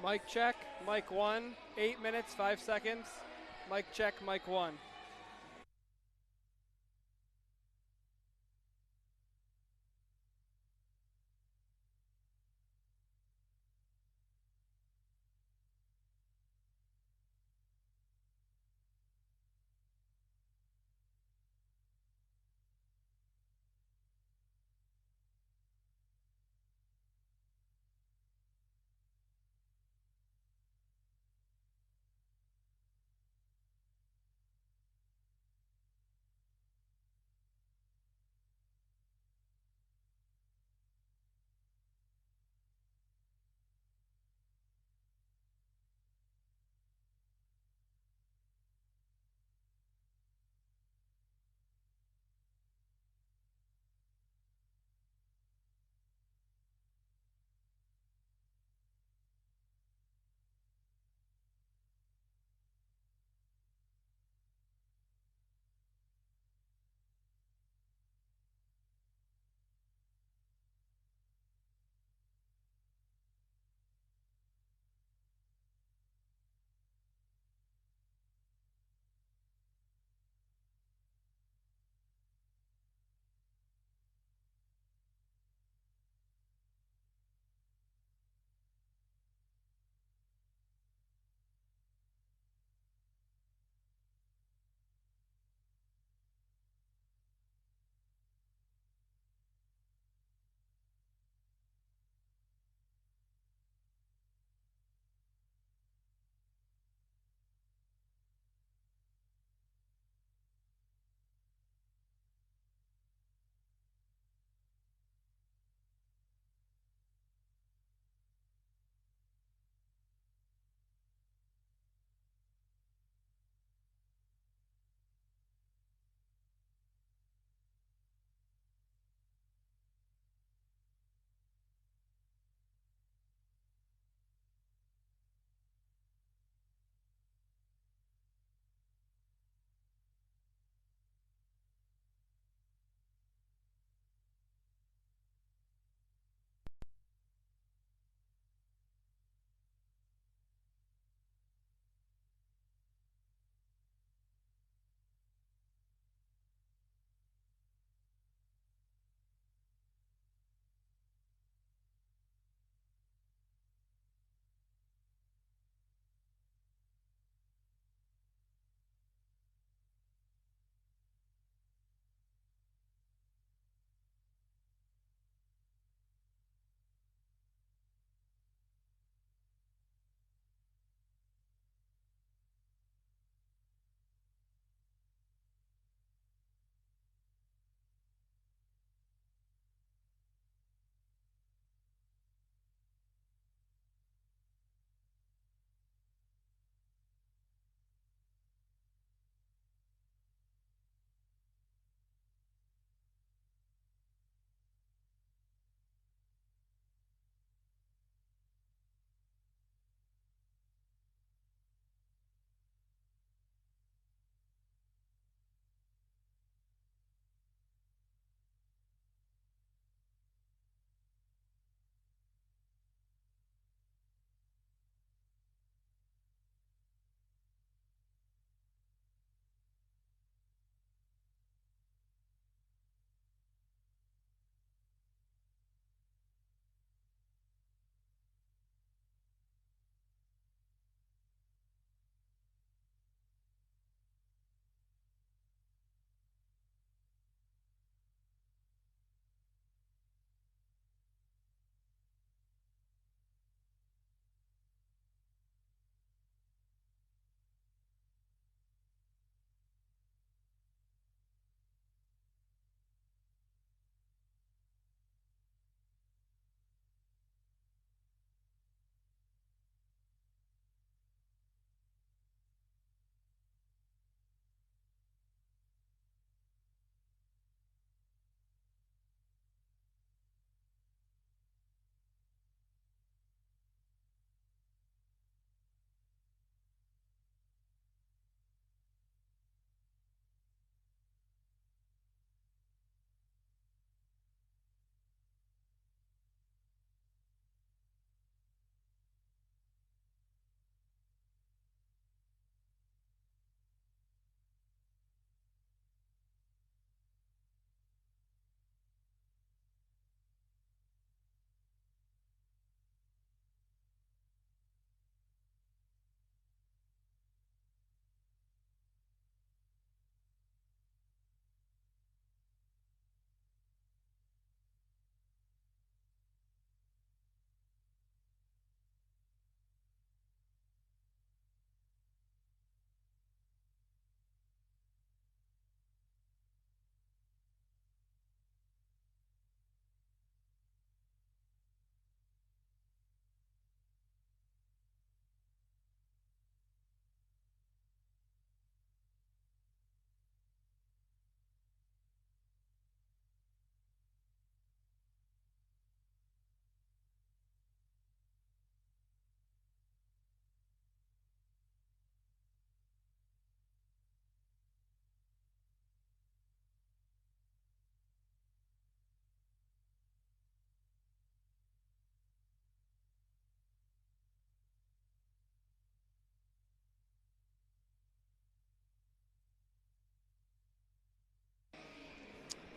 Mic check, mic 1, 8 minutes, 5 seconds. Mic check, mic 1.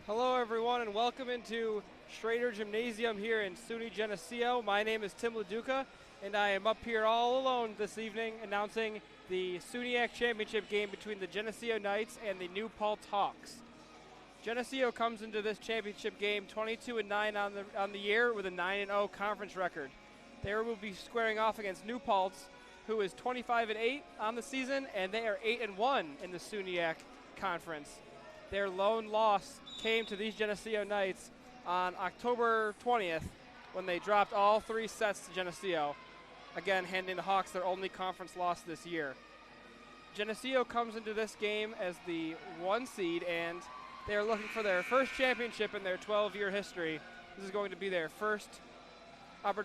Hello everyone and welcome into Schrader Gymnasium here in SUNY Geneseo. My name is Tim LaDuca and I am up here all alone this evening announcing the SUNYAC Championship game between the Geneseo Knights and the New Paltz Hawks. Geneseo comes into this championship game 22-9 on the year with a 9-0 conference record. They will be squaring off against New Paltz, who is 25-8 on the season, and they are 8-1 in the SUNYAC conference. Their lone loss came to these Geneseo Knights on October 20th when they dropped all 3 sets to Geneseo, again handing the Hawks their only conference loss this year. Geneseo comes into this game as the 1 seed, and they are looking for their first championship in their 12-year history. This is going to be their first, they're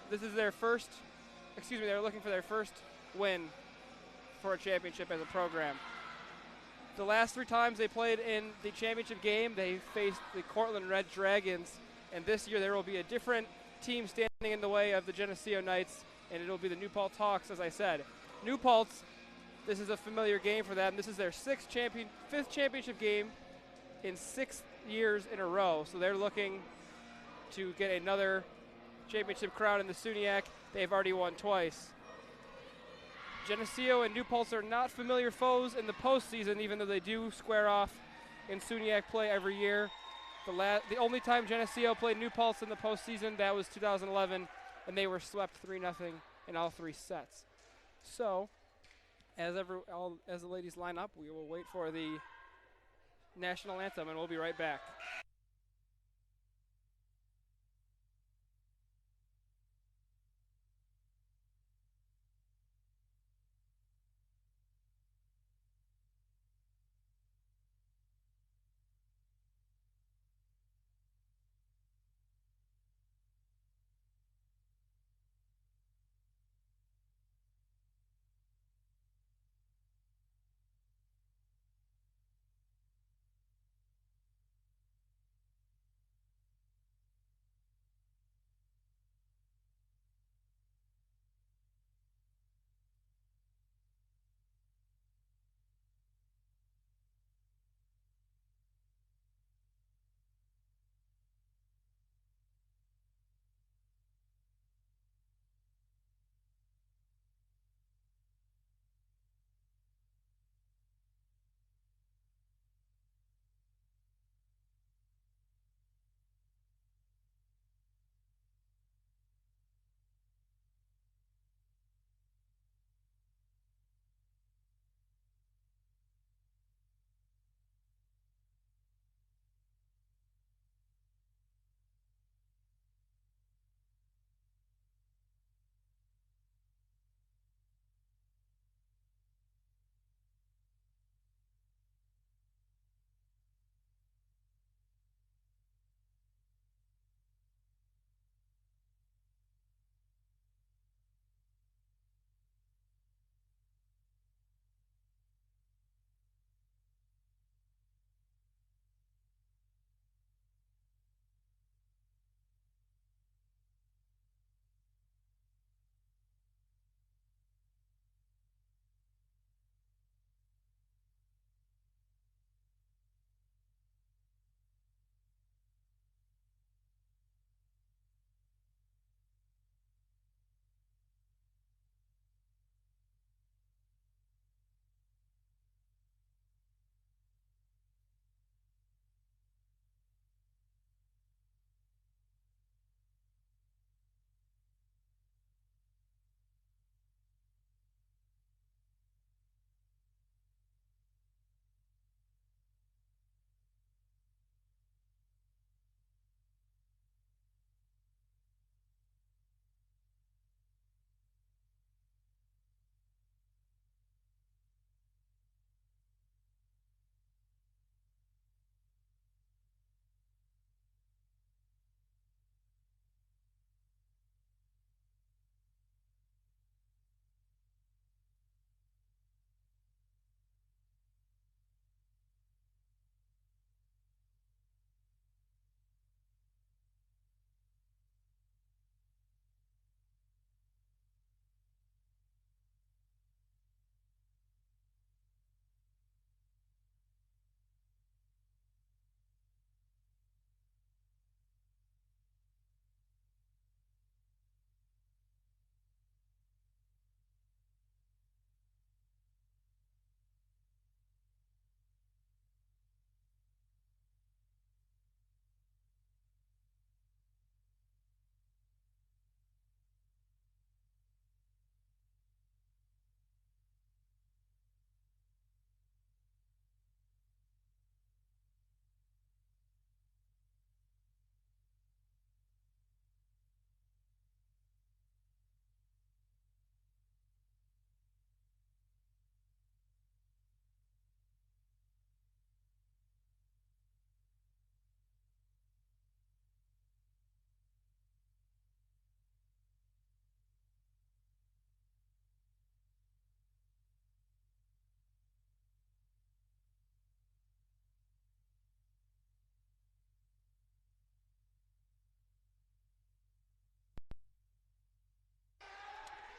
looking for their first win for a championship as a program. The last 3 times they played in the championship game, they faced the Cortland Red Dragons, and this year there will be a different team standing in the way of the Geneseo Knights, and it will be the New Paltz Hawks, as I said. New Paltz, this is a familiar game for them. This is their 5th championship game in 6 years in a row, so they're looking to get another championship crown in the SUNYAC. They've already won twice. Geneseo and New Paltz are not familiar foes in the postseason, even though they do square off in SUNYAC play every year. The only time Geneseo played New Paltz in the postseason, that was 2011, and they were swept 3-0 in all 3 sets. So, as the ladies line up, we will wait for the national anthem, and we'll be right back.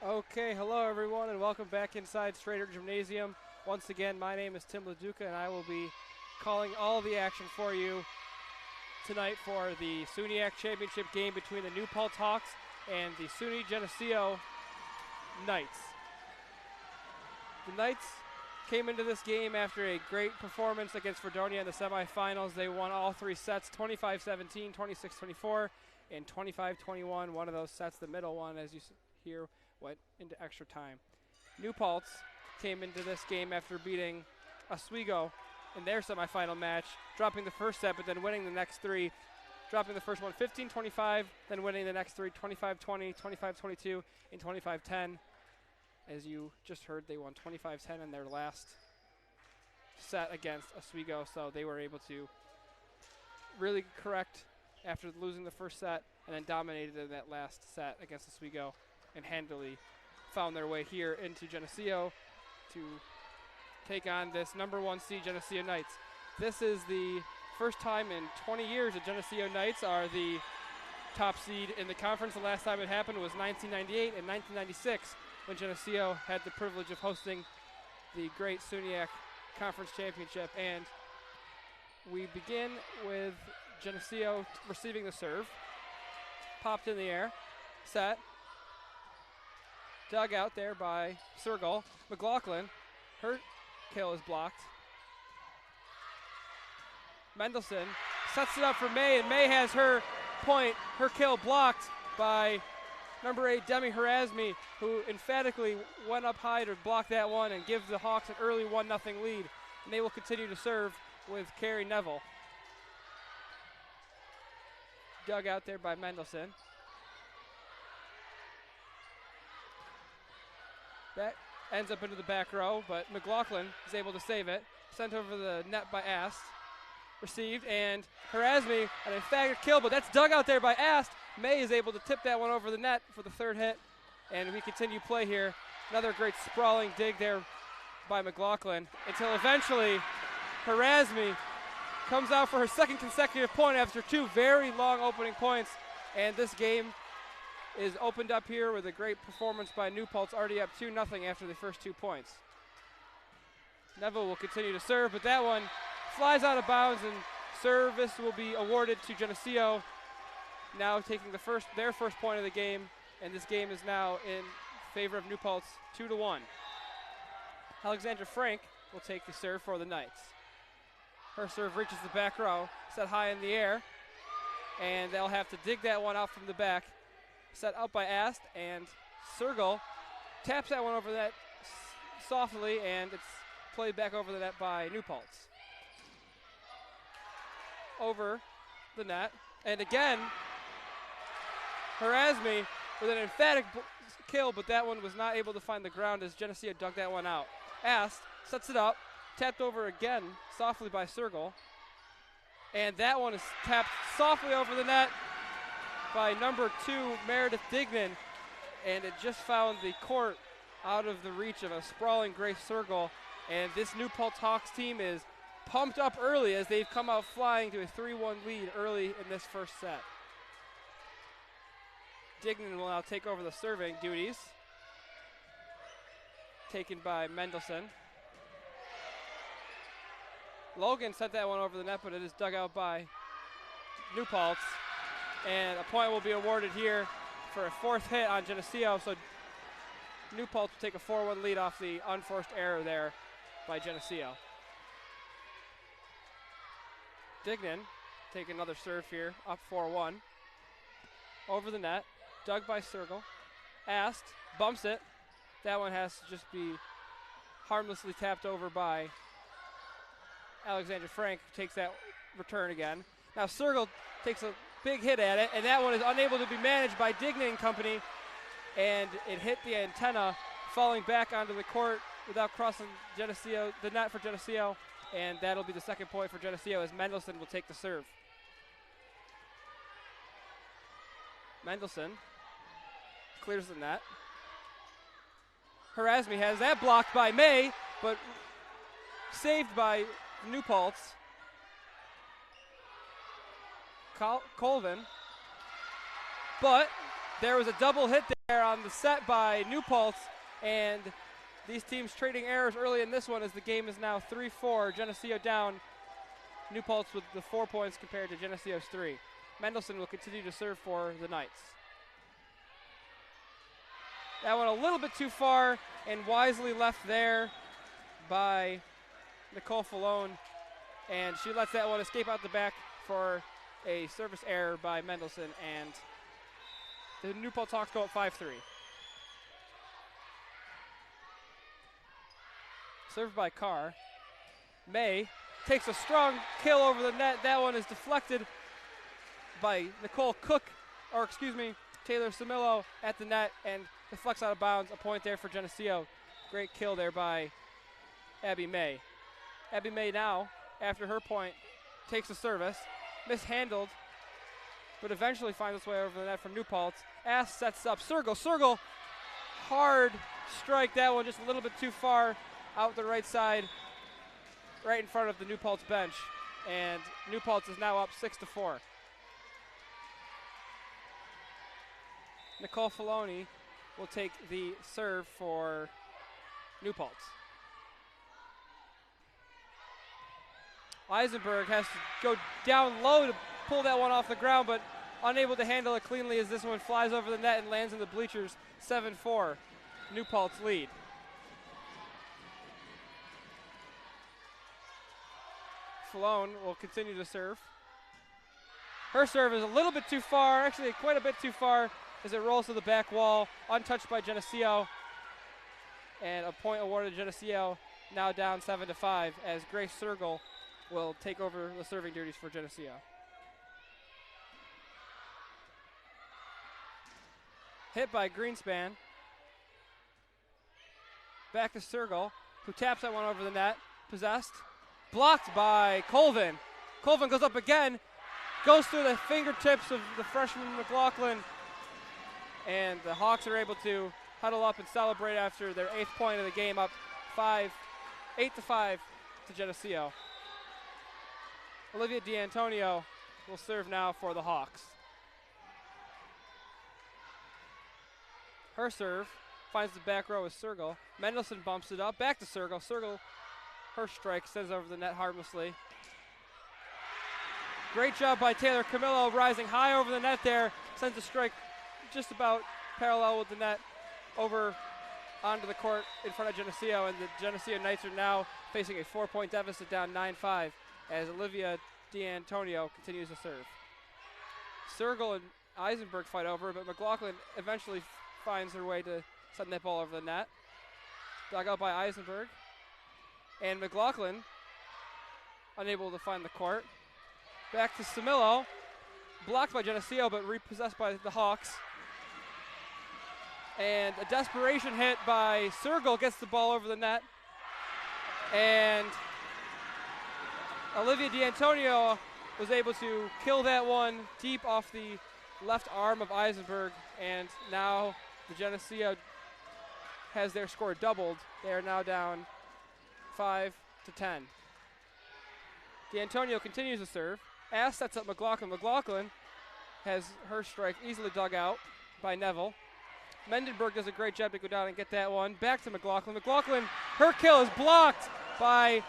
Okay, hello everyone and welcome back inside Schrader Gymnasium. Once again, my name is Tim LaDuca and I will be calling all the action for you tonight for the SUNYAC Championship game between the New Paltz Hawks and the SUNY Geneseo Knights. The Knights came into this game after a great performance against Fredonia in the semifinals. They won all three sets, 25-17, 26-24, and 25-21. One of those sets, the middle one, as you hear, went into extra time. New Paltz came into this game after beating Oswego in their semifinal match, dropping the first set but then winning the next three, dropping the first one 15-25, then winning the next three 25-20, 25-22, and 25-10. As you just heard, they won 25-10 in their last set against Oswego, so they were able to really correct after losing the first set and then dominated in that last set against Oswego and handily found their way here into Geneseo to take on this number one seed Geneseo Knights. This is the first time in 20 years that Geneseo Knights are the top seed in the conference. The last time it happened was 1998 and 1996 when Geneseo had the privilege of hosting the great SUNYAC Conference Championship. And we begin with Geneseo receiving the serve. Popped in the air, set. Dug out there by Sergel. McLaughlin, her kill is blocked. Mendelson sets it up for May, and May has her point, her kill blocked by number 8, Demi Harazmi, who emphatically went up high to block that one and give the Hawks an early 1-0 lead. And they will continue to serve with Carrie Neville. Dug out there by Mendelson. That ends up into the back row, but McLaughlin is able to save it. Sent over the net by Ast. Received, and Harazmi, an emphatic kill, but that's dug out there by Ast. May is able to tip that one over the net for the third hit, and we continue play here. Another great sprawling dig there by McLaughlin until eventually Harazmi comes out for her second consecutive point after two very long opening points, and this game is opened up here with a great performance by New Paltz, already up 2-0 after the first 2 points. Neville will continue to serve, but that one flies out of bounds, and service will be awarded to Geneseo, now taking their first point of the game, and this game is now in favor of New Paltz, 2-1. Alexandra Frank will take the serve for the Knights. Her serve reaches the back row, set high in the air, and they'll have to dig that one out from the back. Set up by Ast, and Sergel taps that one over the net softly, and it's played back over the net by New Paltz. Over the net, and again, Harazmi with an emphatic kill, but that one was not able to find the ground as Geneseo dug that one out. Ast sets it up, tapped over again softly by Sergel, and that one is tapped softly over the net by number 2, Meredith Dignan, and it just found the court out of the reach of a sprawling Grace Sergel, and this New Paltz Hawks team is pumped up early as they've come out flying to a 3-1 lead early in this first set. Dignan will now take over the serving duties, taken by Mendelson. Logan sent that one over the net, but it is dug out by New Paltz. And a point will be awarded here for a fourth hit on Geneseo, so New Paltz will take a 4-1 lead off the unforced error there by Geneseo. Dignan take another serve here, up 4-1. Over the net, dug by Sergel. Ast bumps it. That one has to just be harmlessly tapped over by Alexandra Frank, who takes that return again. Now Sergel takes a big hit at it, and that one is unable to be managed by Dignan and company, and it hit the antenna, falling back onto the court without crossing Geneseo, the net for Geneseo, and that'll be the second point for Geneseo as Mendelson will take the serve. Mendelson clears the net. Harazmi has that blocked by May, but saved by New Paltz. Colvin, but There was a double hit there on the set by New Paltz, and these teams trading errors early in this one as the game is now 3-4. Geneseo down. New Paltz with the 4 points compared to Geneseo's 3. Mendelson will continue to serve for the Knights. That went a little bit too far and wisely left there by Nicole Falone, and she lets that one escape out the back for a service error by Mendelson, and the New Paltz Hawks go up 5-3. Served by Carr. May takes a strong kill over the net. That one is deflected by Taylor Samillo at the net and deflects out of bounds. A point there for Geneseo. Great kill there by Abby May. Abby May now, after her point, takes a service, mishandled, but eventually finds its way over the net from New Paltz. Ass sets up Sergel, hard strike. That one just a little bit too far out the right side, right in front of the New Paltz bench. And New Paltz is now up 6-4. Nicole Falone will take the serve for New Paltz. Eisenberg has to go down low to pull that one off the ground, but unable to handle it cleanly as this one flies over the net and lands in the bleachers. 7-4, New Paltz lead. Falone will continue to serve. Her serve is a little bit too far, actually quite a bit too far, as it rolls to the back wall, untouched by Geneseo. And a point awarded to Geneseo, now down 7-5, as Grace Sergel will take over the serving duties for Geneseo. Hit by Greenspan. Back to Sergel, who taps that one over the net. Possessed. Blocked by Colvin. Colvin goes up again. Goes through the fingertips of the freshman McLaughlin. And the Hawks are able to huddle up and celebrate after their 8th point of the game, up 8-5 to Geneseo. Olivia D'Antonio will serve now for the Hawks. Her serve finds the back row with Sergel. Mendelson bumps it up, back to Sergel. Sergel, her strike, sends over the net harmlessly. Great job by Taylor Camillo, rising high over the net there. Sends the strike just about parallel with the net over onto the court in front of Geneseo, and the Geneseo Knights are now facing a 4-point deficit, down 9-5, as Olivia D'Antonio continues to serve. Sergel and Eisenberg fight over, but McLaughlin eventually finds her way to send that ball over the net. Dug out by Eisenberg. And McLaughlin unable to find the court. Back to Samillo. Blocked by Geneseo, but repossessed by the Hawks. And a desperation hit by Sergel gets the ball over the net. And Olivia D'Antonio was able to kill that one deep off the left arm of Eisenberg. And now the Geneseo has their score doubled. They are now down 5-10. D'Antonio continues to serve. Ass sets up McLaughlin. McLaughlin has her strike easily dug out by Neville. Mendenberg does a great job to go down and get that one. Back to McLaughlin. McLaughlin, her kill is blocked by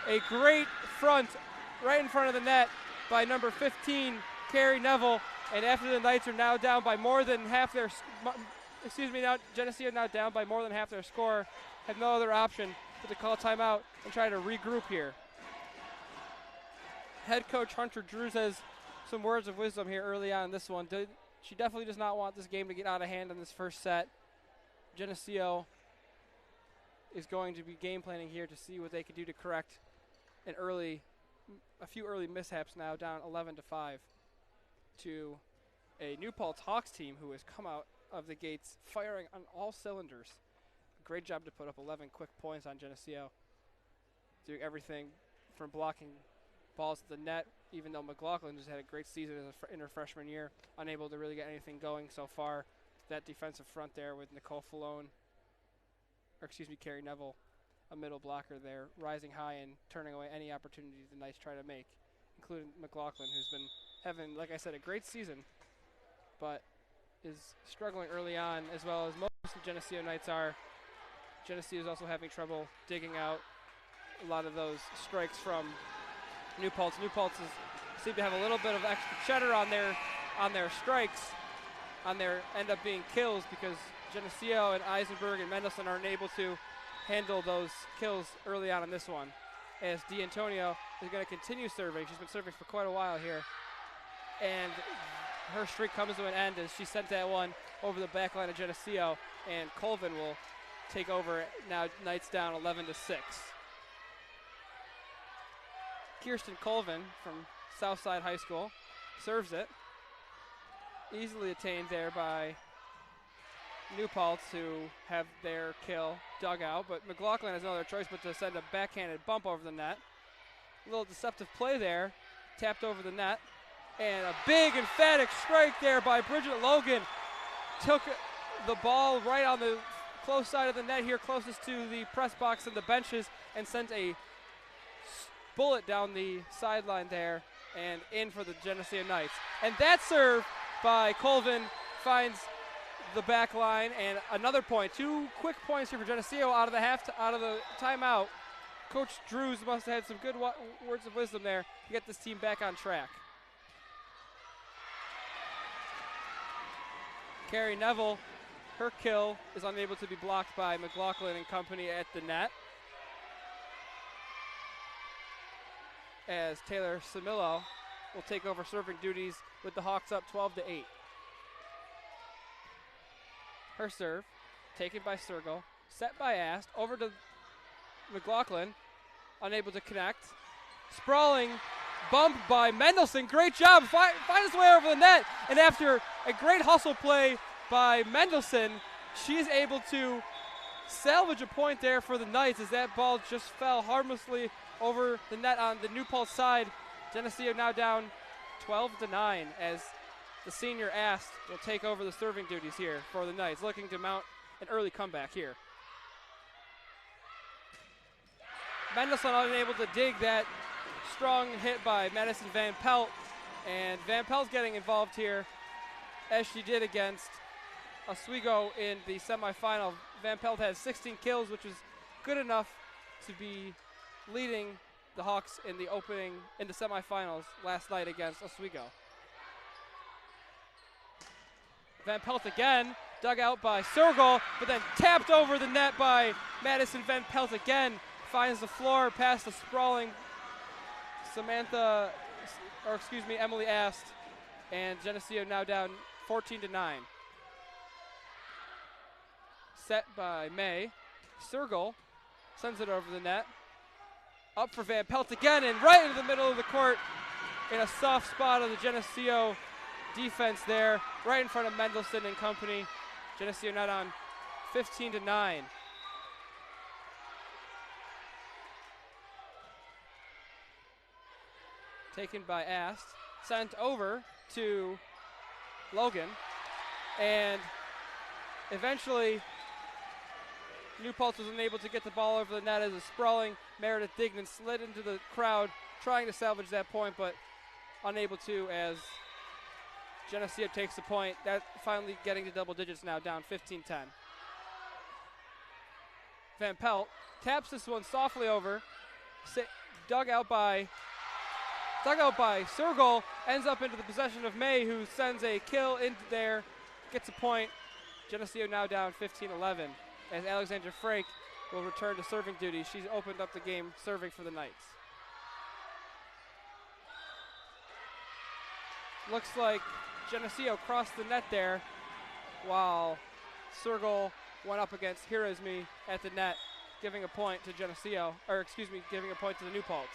a great front right in front of the net by number 15, Carrie Neville. And after the Knights are now down by more than half their, Geneseo now down by more than half their score, have no other option but to call timeout and try to regroup here. Head coach Hunter Drews has some words of wisdom here early on in this one. She definitely does not want this game to get out of hand in this first set. Geneseo is going to be game planning here to see what they can do to correct a few early mishaps now, down 11-5 to a New Paltz Hawks team who has come out of the gates firing on all cylinders. Great job to put up 11 quick points on Geneseo, doing everything from blocking balls to the net, even though McLaughlin just had a great season in her freshman year, unable to really get anything going so far. That defensive front there with Nicole Falone, Carrie Neville, a middle blocker there, rising high and turning away any opportunities the Knights try to make, including McLaughlin, who's been having, like I said, a great season, but is struggling early on, as well as most of the Geneseo Knights are. Geneseo is also having trouble digging out a lot of those strikes from New Paltz. New Paltz seem to have a little bit of extra cheddar on their strikes, on their end up being kills, because Geneseo and Eisenberg and Mendelson aren't able to handle those kills early on in this one. As D'Antonio is going to continue serving. She's been serving for quite a while here. And her streak comes to an end as she sent that one over the back line of Geneseo, and Colvin will take over. Now Knights down 11-6. Kirsten Colvin from Southside High School serves it. Easily attained there by New Paltz, who have their kill dug out, but McLaughlin has no other choice but to send a backhanded bump over the net. A little deceptive play there, tapped over the net, and a big emphatic strike there by Bridget Logan. Took the ball right on the close side of the net here, closest to the press box and the benches, and sent a bullet down the sideline there and in for the Geneseo Knights. And that serve by Colvin finds the back line, and another point. 2 quick points here for Geneseo out of the timeout. Coach Drews must have had some good words of wisdom there to get this team back on track. Carrie Neville, her kill is unable to be blocked by McLaughlin and company at the net, as Taylor Samillo will take over serving duties with the Hawks up 12-8. Her serve, taken by Sergel, set by Ast, over to McLaughlin, unable to connect. Sprawling bump by Mendelson, great job, finds his way over the net, and after a great hustle play by Mendelson, she is able to salvage a point there for the Knights as that ball just fell harmlessly over the net on the New Paltz side. Geneseo now down 12-9 as the senior Ast will take over the serving duties here for the Knights, looking to mount an early comeback here. Mendelson unable to dig that strong hit by Madison Van Pelt, and Van Pelt's getting involved here as she did against Oswego in the semifinal. Van Pelt has 16 kills, which is good enough to be leading the Hawks in the semifinals last night against Oswego. Van Pelt again, dug out by Sergel, but then tapped over the net by Madison Van Pelt again. Finds the floor past the sprawling Emily Ast, and Geneseo now down 14-9. Set by May. Sergel sends it over the net. Up for Van Pelt again, and right into the middle of the court in a soft spot of the Geneseo defense there, right in front of Mendelson and company. Geneseo now on 15-9. Taken by Ast, sent over to Logan, and eventually New Paltz was unable to get the ball over the net as a sprawling Meredith Dignan slid into the crowd trying to salvage that point, but unable to as Geneseo takes the point. That finally getting to double digits now, down 15-10. Van Pelt taps this one softly over, dug out by Sergel, ends up into the possession of May, who sends a kill into there, gets a point. Geneseo now down 15-11 as Alexandra Frake will return to serving duty. She's opened up the game serving for the Knights. Looks like Geneseo crossed the net there while Sergel went up against Hirazmi at the net, giving a point to Geneseo, giving a point to the New Paltz.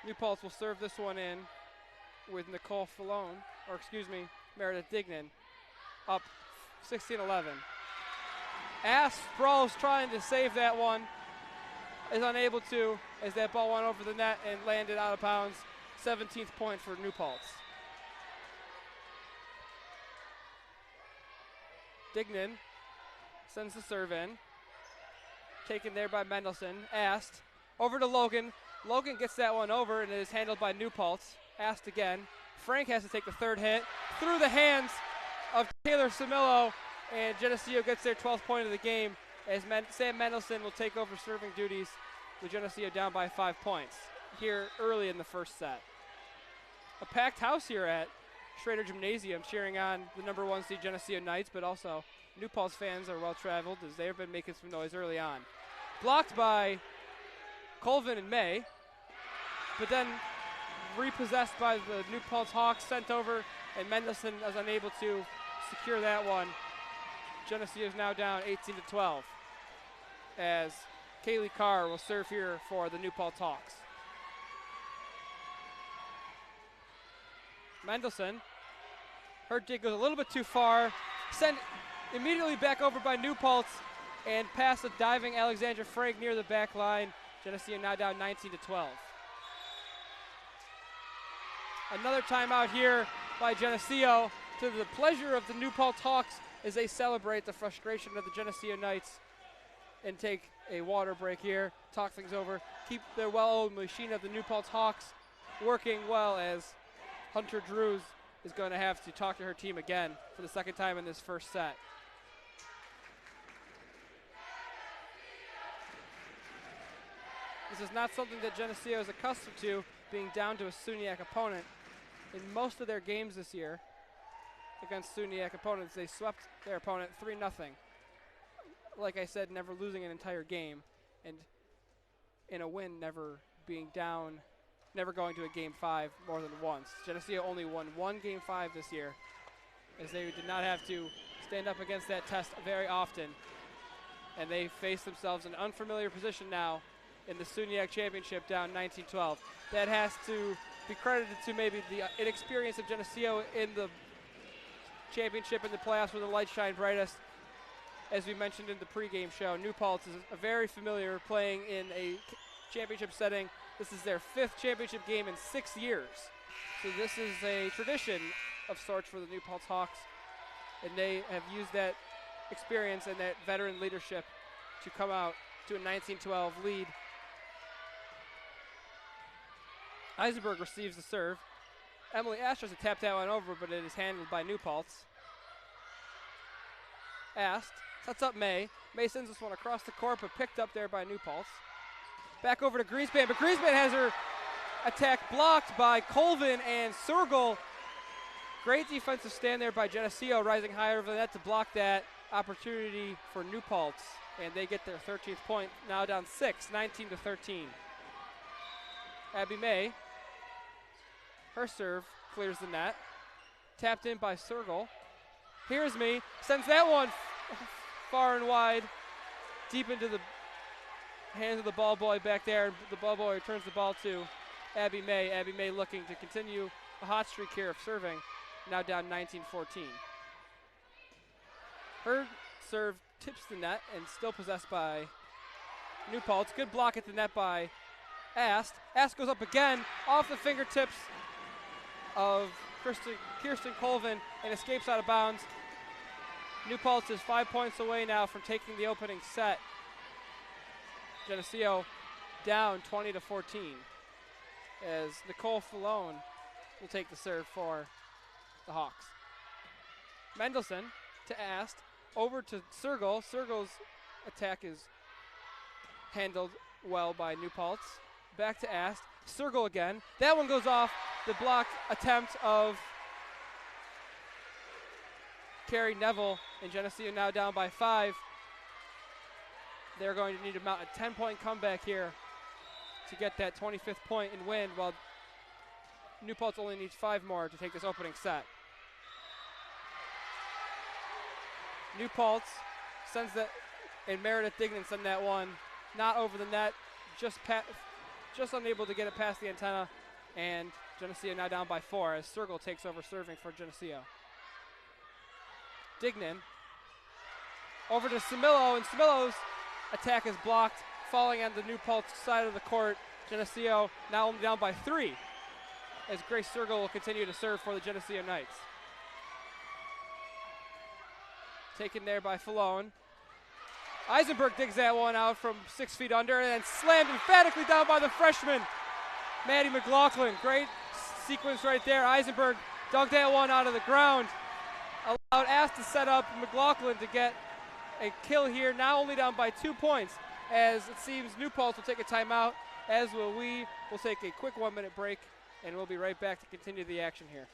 New Paltz will serve this one in with Nicole Falone, Meredith Dignan, up 16-11. Ast sprawls trying to save that one, is unable to as that ball went over the net and landed out of bounds. 17th point for New Paltz. Dignan sends the serve in, taken there by Mendelson. Ast over to Logan. Logan gets that one over and it is handled by New Paltz. Ast again, Frank has to take the third hit through the hands of Taylor Samillo, and Geneseo gets their 12th point of the game as Sam Mendelson will take over serving duties with Geneseo down by 5 points here early in the first set. A packed house here at Schrader Gymnasium cheering on the number 1 seed Geneseo Knights, but also New Paltz fans are well traveled as they have been making some noise early on. Blocked by Colvin and May, but then repossessed by the New Paltz Hawks, sent over, and Mendelson is unable to secure that one. Geneseo is now down 18-12 as Kaylee Carr will serve here for the New Paltz Hawks. Mendelson, her dig goes a little bit too far, sent immediately back over by New Paltz, and past the diving Alexandra Frank near the back line. Geneseo now down 19-12. Another timeout here by Geneseo to the pleasure of the New Paltz Hawks as they celebrate the frustration of the Geneseo Knights and take a water break here, talk things over, keep their well-oiled machine of the New Paltz Hawks working well as Hunter Drews is going to have to talk to her team again for the second time in this first set. This is not something that Geneseo is accustomed to, being down to a SUNYAC opponent. In most of their games this year against SUNYAC opponents, they swept their opponent 3-0. Like I said, never losing an entire game, and in a win, never being down, never going to a Game 5 more than once. Geneseo only won one Game 5 this year, as they did not have to stand up against that test very often, and they face themselves in an unfamiliar position now in the SUNYAC Championship, down 19-12. That has to be credited to maybe the inexperience of Geneseo in the championship and the playoffs where the lights shine brightest. As we mentioned in the pregame show, New Paltz is very familiar playing in a championship setting. This is their 5th championship game in 6 years. So this is a tradition of sorts for the New Paltz Hawks, and they have used that experience and that veteran leadership to come out to a 19-12 lead. Eisenberg receives the serve. Emily Ash tries to tap that one over, but it is handled by New Paltz. Ast sets up May. May sends this one across the court, but picked up there by New Paltz. Back over to Greenspan, but Greenspan has her attack blocked by Colvin and Sergel. Great defensive stand there by Geneseo, rising higher over the net to block that opportunity for New Paltz. And they get their 13th point, now down 6, 19-13. Abby May, her serve clears the net. Tapped in by Sergel. Here's me, sends that one far and wide, deep into the hands of the ball boy back there. The ball boy returns the ball to Abby May. Abby May looking to continue a hot streak here of serving, now down 19-14. Her serve tips the net and still possessed by New Paltz. Good block at the net by Ast. Ast goes up again off the fingertips of Kirsten Colvin and escapes out of bounds. New Paltz is 5 points away now from taking the opening set. Geneseo down 20-14 as Nicole Falone will take the serve for the Hawks. Mendelson to Ast, over to Sergel. Sergel's attack is handled well by New Paltz. Back to Ast. Sergel again. That one goes off the blocked attempt of Carrie Neville, and Geneseo now down by 5. They're going to need to mount a 10-point comeback here to get that 25th point and win, while New Paltz only needs 5 more to take this opening set. New Paltz sends that, and Meredith Dignan send that one not over the net, just unable to get it past the antenna, and Geneseo now down by 4 as Sergel takes over serving for Geneseo. Dignan over to Samillo, and Samillo's attack is blocked, falling on the New Paltz side of the court. Geneseo now only down by 3 as Grace Sergel will continue to serve for the Geneseo Knights. Taken there by Falone. Eisenberg digs that one out from 6 feet under and then slammed emphatically down by the freshman, Maddie McLaughlin. Great sequence right there. Eisenberg dug that one out of the ground. Allowed Ass to set up McLaughlin to get a kill here. Now only down by 2 points, as it seems New Paltz will take a timeout, as will we. We'll take a quick 1-minute break, and we'll be right back to continue the action here.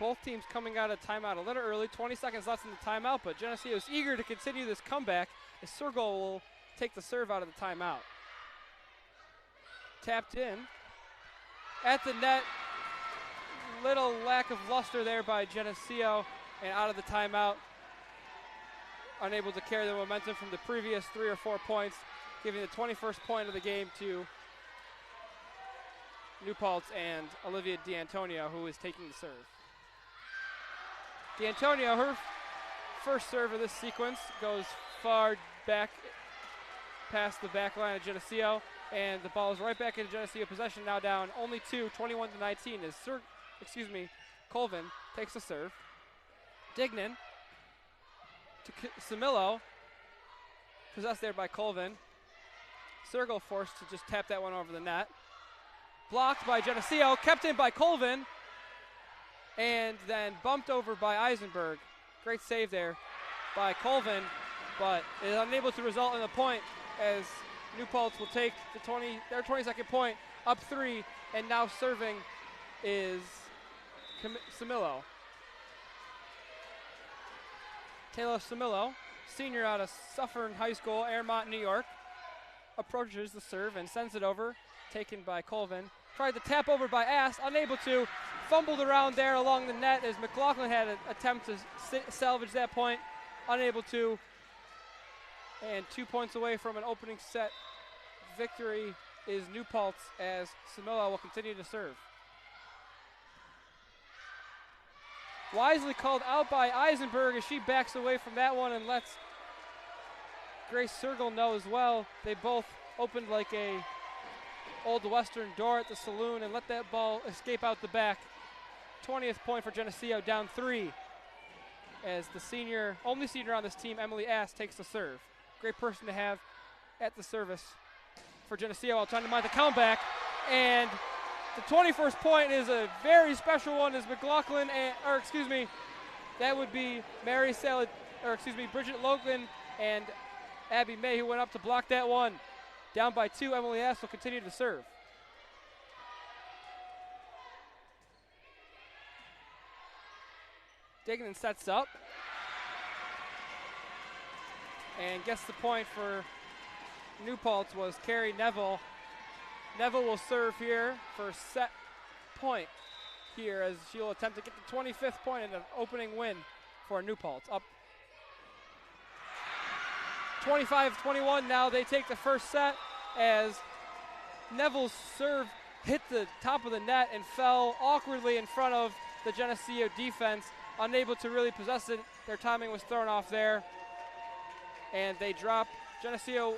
Both teams coming out of timeout a little early, 20 seconds left in the timeout, but Geneseo is eager to continue this comeback as Sergel will take the serve out of the timeout. Tapped in. At the net, little lack of luster there by Geneseo, and out of the timeout, unable to carry the momentum from the previous 3 or 4 points, giving the 21st point of the game to New Paltz and Olivia D'Antonio, who is taking the serve. D'Antonio, her first serve of this sequence, goes far back past the back line of Geneseo, and the ball is right back into Geneseo possession, now down only 2, 21-19, as Colvin takes the serve. Dignan to Samillo, possessed there by Colvin. Sergel forced to just tap that one over the net. Blocked by Geneseo, kept in by Colvin, and then bumped over by Eisenberg. Great save there by Colvin, but is unable to result in a point, as New Paltz will take their 22nd point, up 3, and now serving is Samillo. Taylor Samillo, senior out of Suffern High School, Airmont, New York, approaches the serve and sends it over, taken by Colvin. Tried to tap over by Ass, unable to. Fumbled around there along the net as McLaughlin had an attempt to salvage that point, unable to. And 2 points away from an opening set victory is New Paltz, as Samillo will continue to serve. Wisely called out by Eisenberg as she backs away from that one and lets Grace Sergel know as well. They both opened like a old western door at the saloon and let that ball escape out the back. 20th point for Geneseo, down 3, as the only senior on this team, Emily Ass, takes the serve. Great person to have at the service for Geneseo while trying to mind the comeback. And the 21st point is a very special one, as McLaughlin, that would be Bridget Logan and Abby May, who went up to block that one. Down by 2, Emily Ass will continue to serve. Dignan sets up and gets the point for New Paltz was Carrie Neville. Neville will serve here for set point here, as she'll attempt to get the 25th point and an opening win for New Paltz. Up 25-21 now. They take the first set as Neville's serve hit the top of the net and fell awkwardly in front of the Geneseo defense. Unable to really possess it. Their timing was thrown off there. And they Geneseo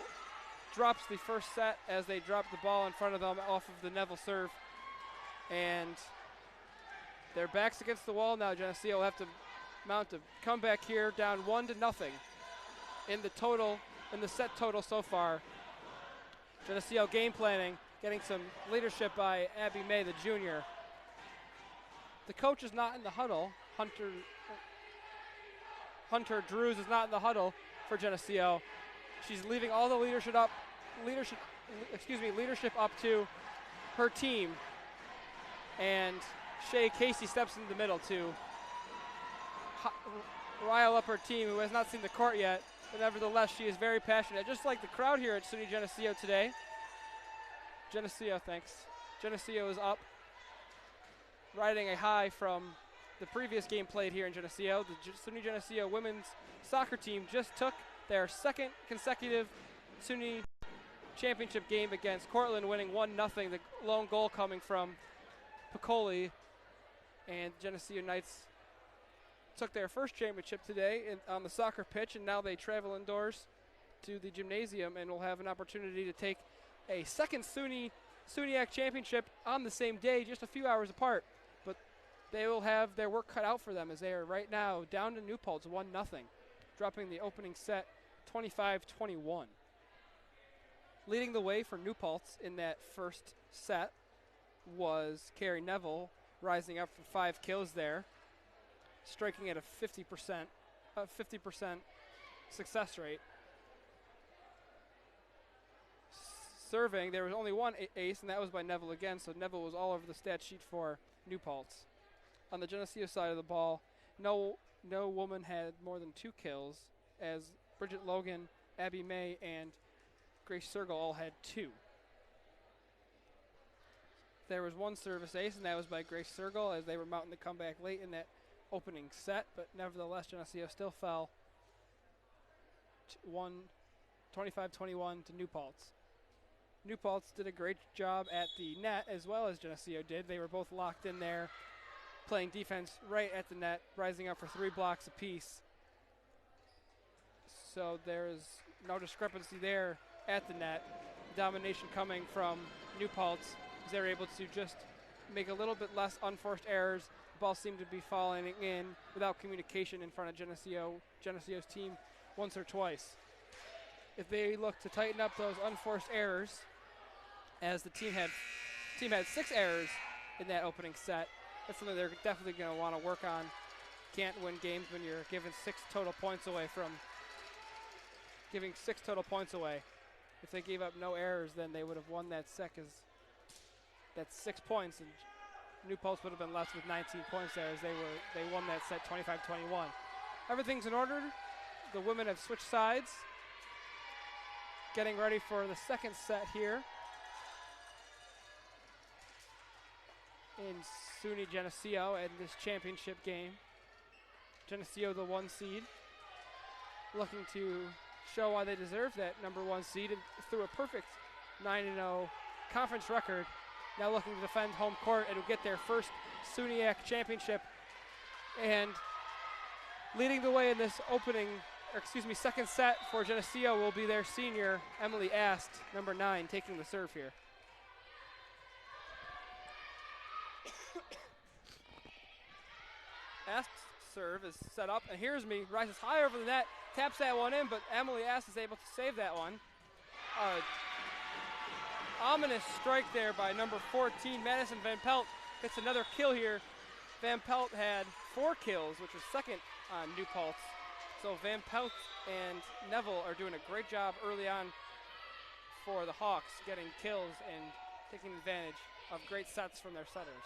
drops the first set as they drop the ball in front of them off of the Neville serve. And their backs against the wall now. Geneseo will have to mount a comeback here, down 1-0 in the set total so far. Geneseo game planning, getting some leadership by Abby May, the junior. The coach is not in the huddle. Hunter Drews is not in the huddle for Geneseo. She's leaving all the leadership up to her team. And Shay Casey steps into the middle to rile up her team, who has not seen the court yet. But nevertheless, she is very passionate, just like the crowd here at SUNY Geneseo today. Geneseo is up, riding a high from the previous game played here in Geneseo. The SUNY Geneseo women's soccer team just took their second consecutive SUNY Championship game against Cortland, winning 1-0. The lone goal coming from Piccoli, and Geneseo Knights took their first championship today on the soccer pitch, and now they travel indoors to the gymnasium and will have an opportunity to take a second SUNYAC Championship on the same day, just a few hours apart. But they will have their work cut out for them as they are right now down to New Paltz 1-0, dropping the opening set 25-21. Leading the way for New Paltz in that first set was Carrie Neville, rising up for 5 kills there, striking at a 50% success rate. Serving, there was only one ace, and that was by Neville again, so Neville was all over the stat sheet for New Paltz. On the Geneseo side of the ball, no woman had more than 2 kills, as Bridget Logan, Abby May, and Grace Sergel all had 2. There was one service ace, and that was by Grace Sergel, as they were mounting the comeback late in that opening set, but nevertheless, Geneseo still fell 25-21 to New Paltz. New Paltz did a great job at the net as well as Geneseo did. They were both locked in there, playing defense right at the net, rising up for 3 blocks apiece. So there's no discrepancy there at the net. Domination coming from New Paltz as they're able to just make a little bit less unforced errors. The ball seemed to be falling in without communication in front of Geneseo's team once or twice. If they look to tighten up those unforced errors, as the team had 6 errors in that opening set, that's something they're definitely going to want to work on. Can't win games when you're giving 6 total points away If they gave up no errors, then they would have won that set, because that's 6 points, and New Paltz would have been left with 19 points there as they won that set 25-21. Everything's in order. The women have switched sides, getting ready for the second set here in SUNY Geneseo in this championship game. Geneseo, the 1 seed, looking to show why they deserve that number 1 seed through a perfect 9-0 conference record. Now looking to defend home court and get their first SUNYAC championship. And leading the way in this second set for Geneseo will be their senior, Emily Ast, number 9, taking the serve here. Ast's serve is set up, and here's me, rises high over the net, taps that one in, but Emily Ast is able to save that one. Ominous strike there by number 14, Madison Van Pelt. Gets another kill here. Van Pelt had 4 kills, which was second on New Paltz. So Van Pelt and Neville are doing a great job early on for the Hawks, getting kills and taking advantage of great sets from their setters.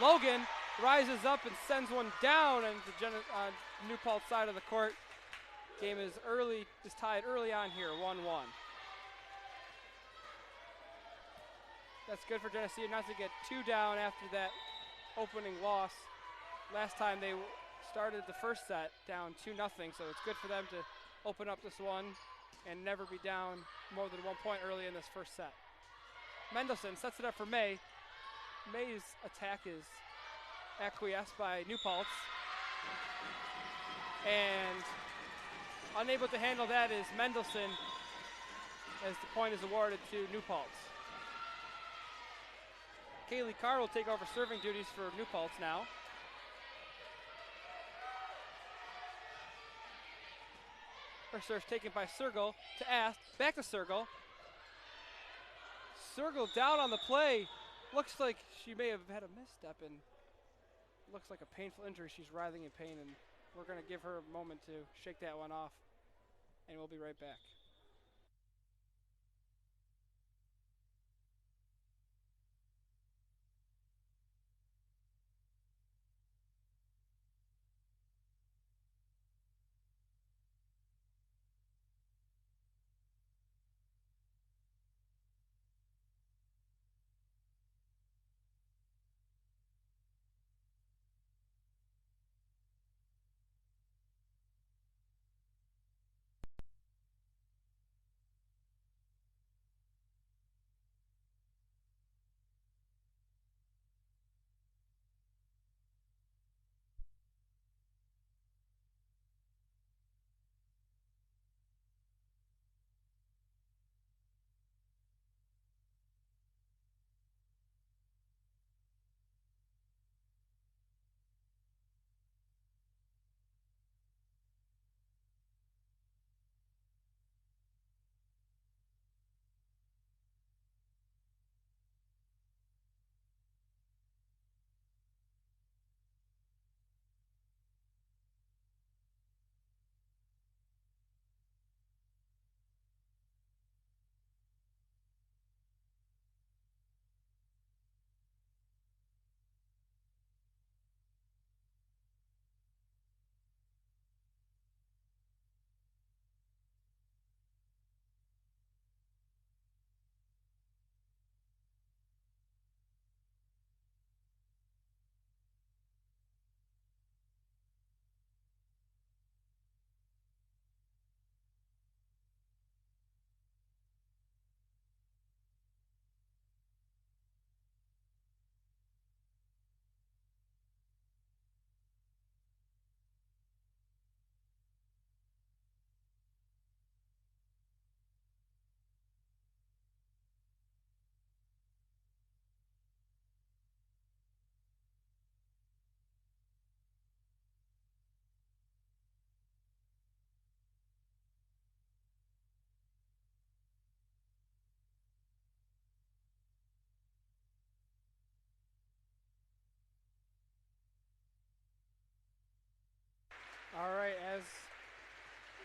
Logan rises up and sends one down on the New Paltz side of the court. Game is tied early on here, 1-1. That's good for Geneseo not to get 2 down after that opening loss. Last time they started the first set down 2-0, so it's good for them to open up this one and never be down more than 1 point early in this first set. Mendelson sets it up for May. May's attack is acquiesced by New Paltz. And unable to handle that is Mendelson, as the point is awarded to New Paltz. Kaylee Carr will take over serving duties for New Paltz now. Her serve's taken by Sergel to Ast, back to Sergel. Sergel down on the play. Looks like she may have had a misstep, and looks like a painful injury. She's writhing in pain, and we're going to give her a moment to shake that one off, and we'll be right back. All right, as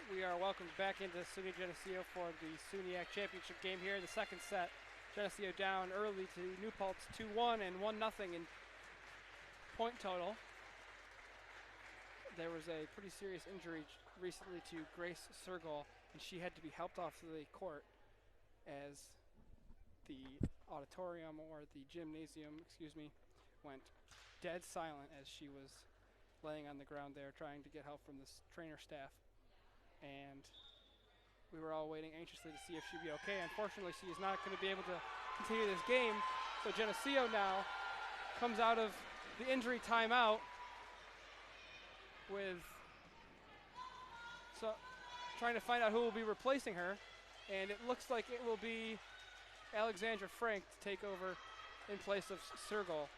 we are welcomed back into SUNY Geneseo for the SUNYAC Championship game here in the second set. Geneseo down early to New Paltz 2-1 and 1-0 in point total. There was a pretty serious injury recently to Grace Sergol, and she had to be helped off the court as the auditorium, or the gymnasium, went dead silent as she was laying on the ground there trying to get help from the trainer staff. And we were all waiting anxiously to see if she'd be okay. Unfortunately, she is not going to be able to continue this game. So Geneseo now comes out of the injury timeout with trying to find out who will be replacing her. And it looks like it will be Alexandra Frank to take over in place of Sergol.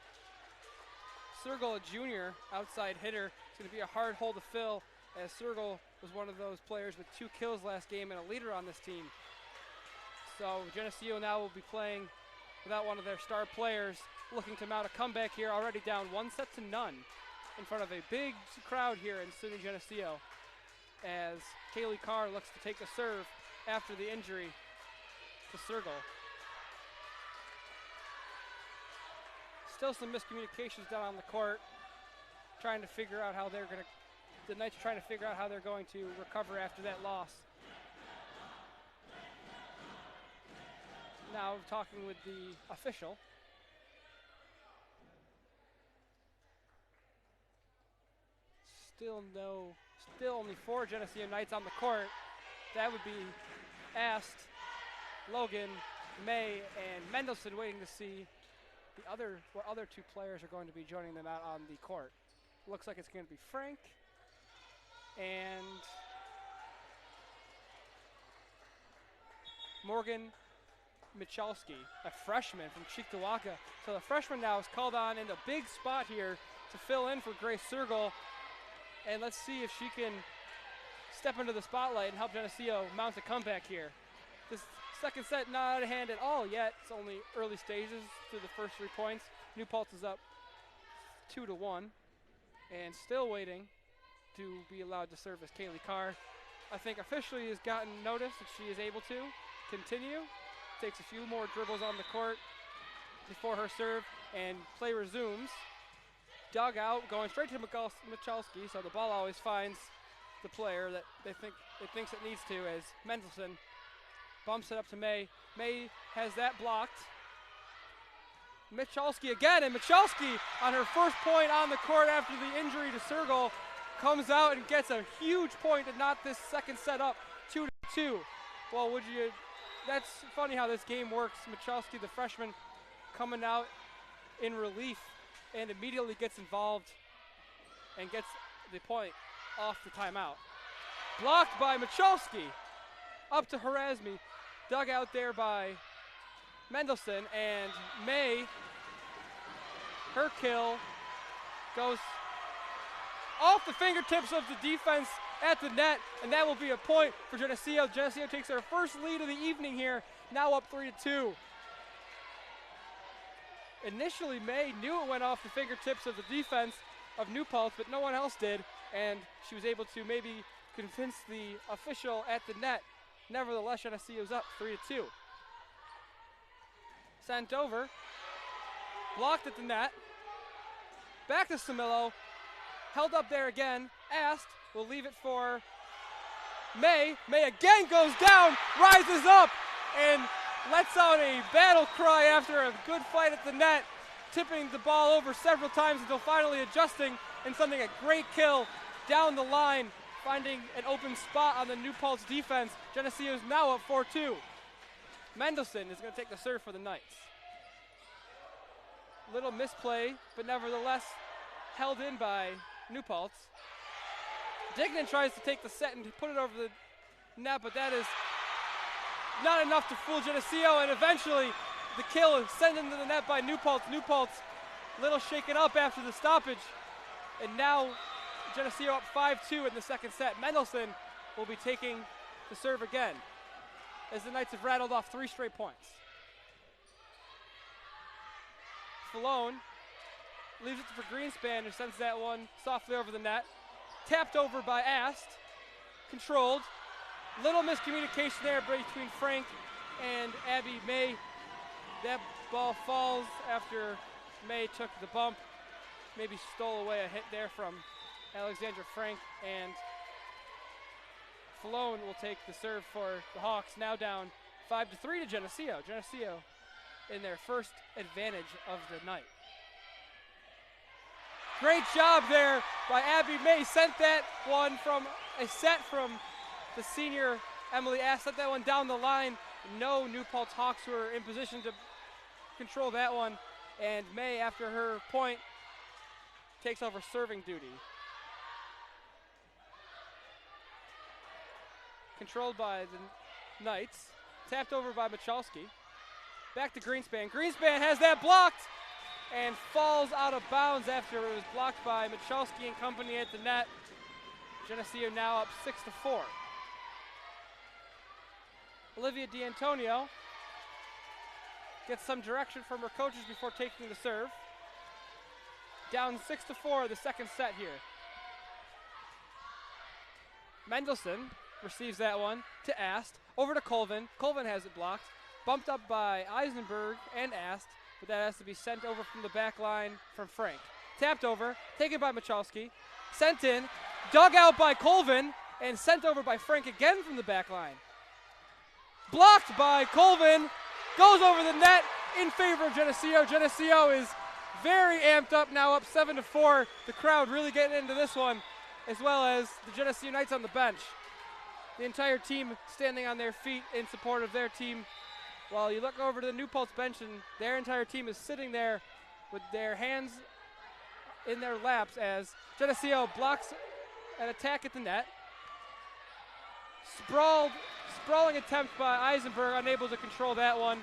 Sergol, a junior outside hitter, is going to be a hard hole to fill, as Sergol was one of those players with 2 kills last game and a leader on this team. So Geneseo now will be playing without one of their star players, looking to mount a comeback here, already down 1-0 in front of a big crowd here in SUNY Geneseo, as Kaylee Carr looks to take the serve after the injury to Sergol. Still some miscommunications down on the court, trying to figure out how the Knights are trying to figure out how they're going to recover after that loss. Now talking with the official. Still only 4 Geneseo Knights on the court. That would be Ast, Logan, May, and Mendelson, waiting to see what other 2 players are going to be joining them out on the court. Looks like it's going to be Frank and Morgan Michalski, a freshman from Cheektowaga. So the freshman now is called on in a big spot here to fill in for Grace Sergol. And let's see if she can step into the spotlight and help Geneseo mount a comeback here. This second set not out of hand at all yet. It's only early stages to the first 3 points. New Paltz is up 2-1 and still waiting to be allowed to serve as Kaylee Carr. I think officially has gotten notice that she is able to continue. Takes a few more dribbles on the court before her serve, and play resumes. Dug out, going straight to Michalski, so the ball always finds the player that it thinks it needs to, as Mendelson bumps it up to May. May has that blocked. Michalski again, and Michalski on her first point on the court after the injury to Sergol comes out and gets a huge point to knot this second set up 2-2. Well, that's funny how this game works. Michalski, the freshman, coming out in relief and immediately gets involved and gets the point off the timeout. Blocked by Michalski. Up to Harazmi. Dug out there by Mendelson, and May, her kill goes off the fingertips of the defense at the net, and that will be a point for Geneseo. Geneseo takes their first lead of the evening here, now up 3-2. Initially, May knew it went off the fingertips of the defense of New Paltz, but no one else did, and she was able to maybe convince the official at the net. Nevertheless, Geneseo's up 3-2. Sent over, blocked at the net, back to Samillo, held up there again, Ast will leave it for May. May again goes down, rises up, and lets out a battle cry after a good fight at the net, tipping the ball over several times until finally adjusting and sending a great kill down the line, finding an open spot on the New Paltz defense. Geneseo is now up 4-2. Mendelson is going to take the serve for the Knights. Little misplay, but nevertheless held in by New Paltz. Dignan tries to take the set and put it over the net, but that is not enough to fool Geneseo, and eventually the kill is sent into the net by New Paltz. New Paltz a little shaken up after the stoppage, and now Geneseo up 5-2 in the second set. Mendelson will be taking the serve again, as the Knights have rattled off 3 straight points. Falone leaves it for Greenspan, who sends that one softly over the net. tapped over by Ast, controlled. Little miscommunication there between Frank and Abby May. That ball falls after May took the bump. Maybe stole away a hit there from Alexandra Frank, and Falone will take the serve for the Hawks, now down 5-3 to Geneseo. Geneseo in their first advantage of the night. Great job there by Abby May. Sent that one from a set from the senior Emily Ast. Sent that one down the line. No New Paltz Hawks were in position to control that one. And May, after her point, takes over serving duty. Controlled by the Knights. Tapped over by Michalski. Back to Greenspan. Greenspan has that blocked and falls out of bounds after it was blocked by Michalski and company at the net. Geneseo now up 6-4. Olivia D'Antonio gets some direction from her coaches before taking the serve. Down 6-4 the second set here. Mendelson receives that one to Ast. Over to Colvin. Colvin has it blocked. Bumped up by Eisenberg and Ast, but that has to be sent over from the back line from Frank. Tapped over, taken by Michalski. Sent in, dug out by Colvin, and sent over by Frank again from the back line. Blocked by Colvin, goes over the net in favor of Geneseo. Geneseo is very amped up now, up 7-4. The crowd really getting into this one, as well as the Geneseo Knights on the bench. The entire team standing on their feet in support of their team. While you look over to the New Paltz bench, and their entire team is sitting there with their hands in their laps as Geneseo blocks an attack at the net. Sprawling attempt by Eisenberg, unable to control that one.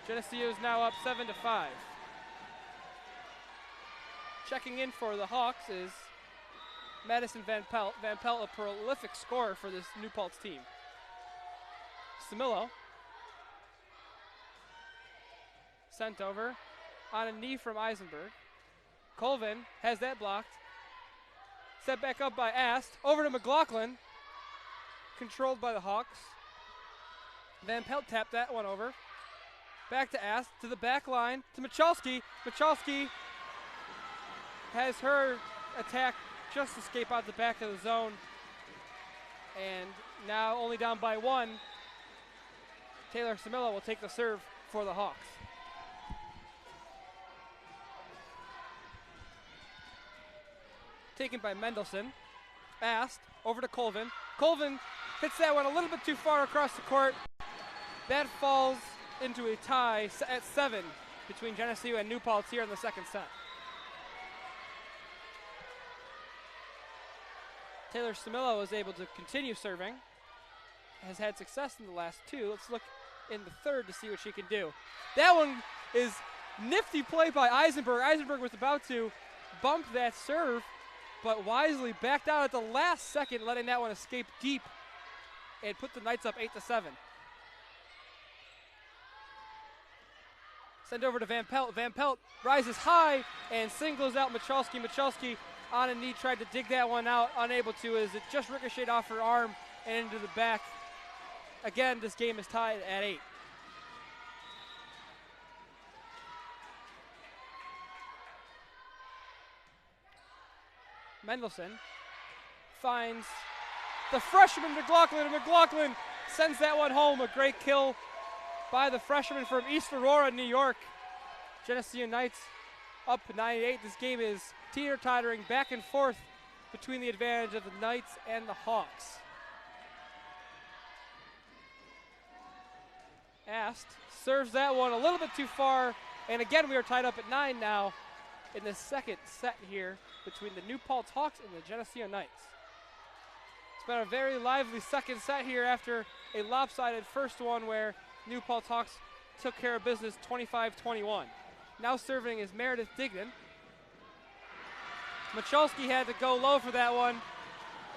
Geneseo is now up 7-5. Checking in for the Hawks is Madison Van Pelt. Van Pelt, a prolific scorer for this New Paltz team. Samillo sent over on a knee from Eisenberg. Colvin has that blocked. Set back up by Ast. Over to McLaughlin. Controlled by the Hawks. Van Pelt tapped that one over. Back to Ast, to the back line, to Michalski. Michalski has her attack just escape out the back of the zone. And now only down by one. Taylor Samillo will take the serve for the Hawks. Taken by Mendelson. Ast, over to Colvin. Colvin hits that one a little bit too far across the court. That falls into a tie at 7 between Geneseo and New Paltz here in the second set. Taylor Samillo is able to continue serving. Has had success in the last two. Let's look in the third to see what she can do. That one is nifty play by Eisenberg. Eisenberg was about to bump that serve, but wisely backed out at the last second, letting that one escape deep and put the Knights up 8-7. Send over to Van Pelt. Van Pelt rises high and singles out Michalski. Michalski on a knee tried to dig that one out, unable to, as it just ricocheted off her arm and into the back. Again, this game is tied at 8. Mendelson finds the freshman McLaughlin, and McLaughlin sends that one home. A great kill by the freshman from East Aurora, New York. Geneseo Knights up 9-8. This game is teeter-tottering back and forth between the advantage of the Knights and the Hawks. Ast serves that one a little bit too far, and again we are tied up at 9 now in the second set here between the New Paltz Hawks and the Geneseo Knights. It's been a very lively second set here after a lopsided first one where New Paltz Hawks took care of business 25-21. Now serving is Meredith Dignan. Michalski had to go low for that one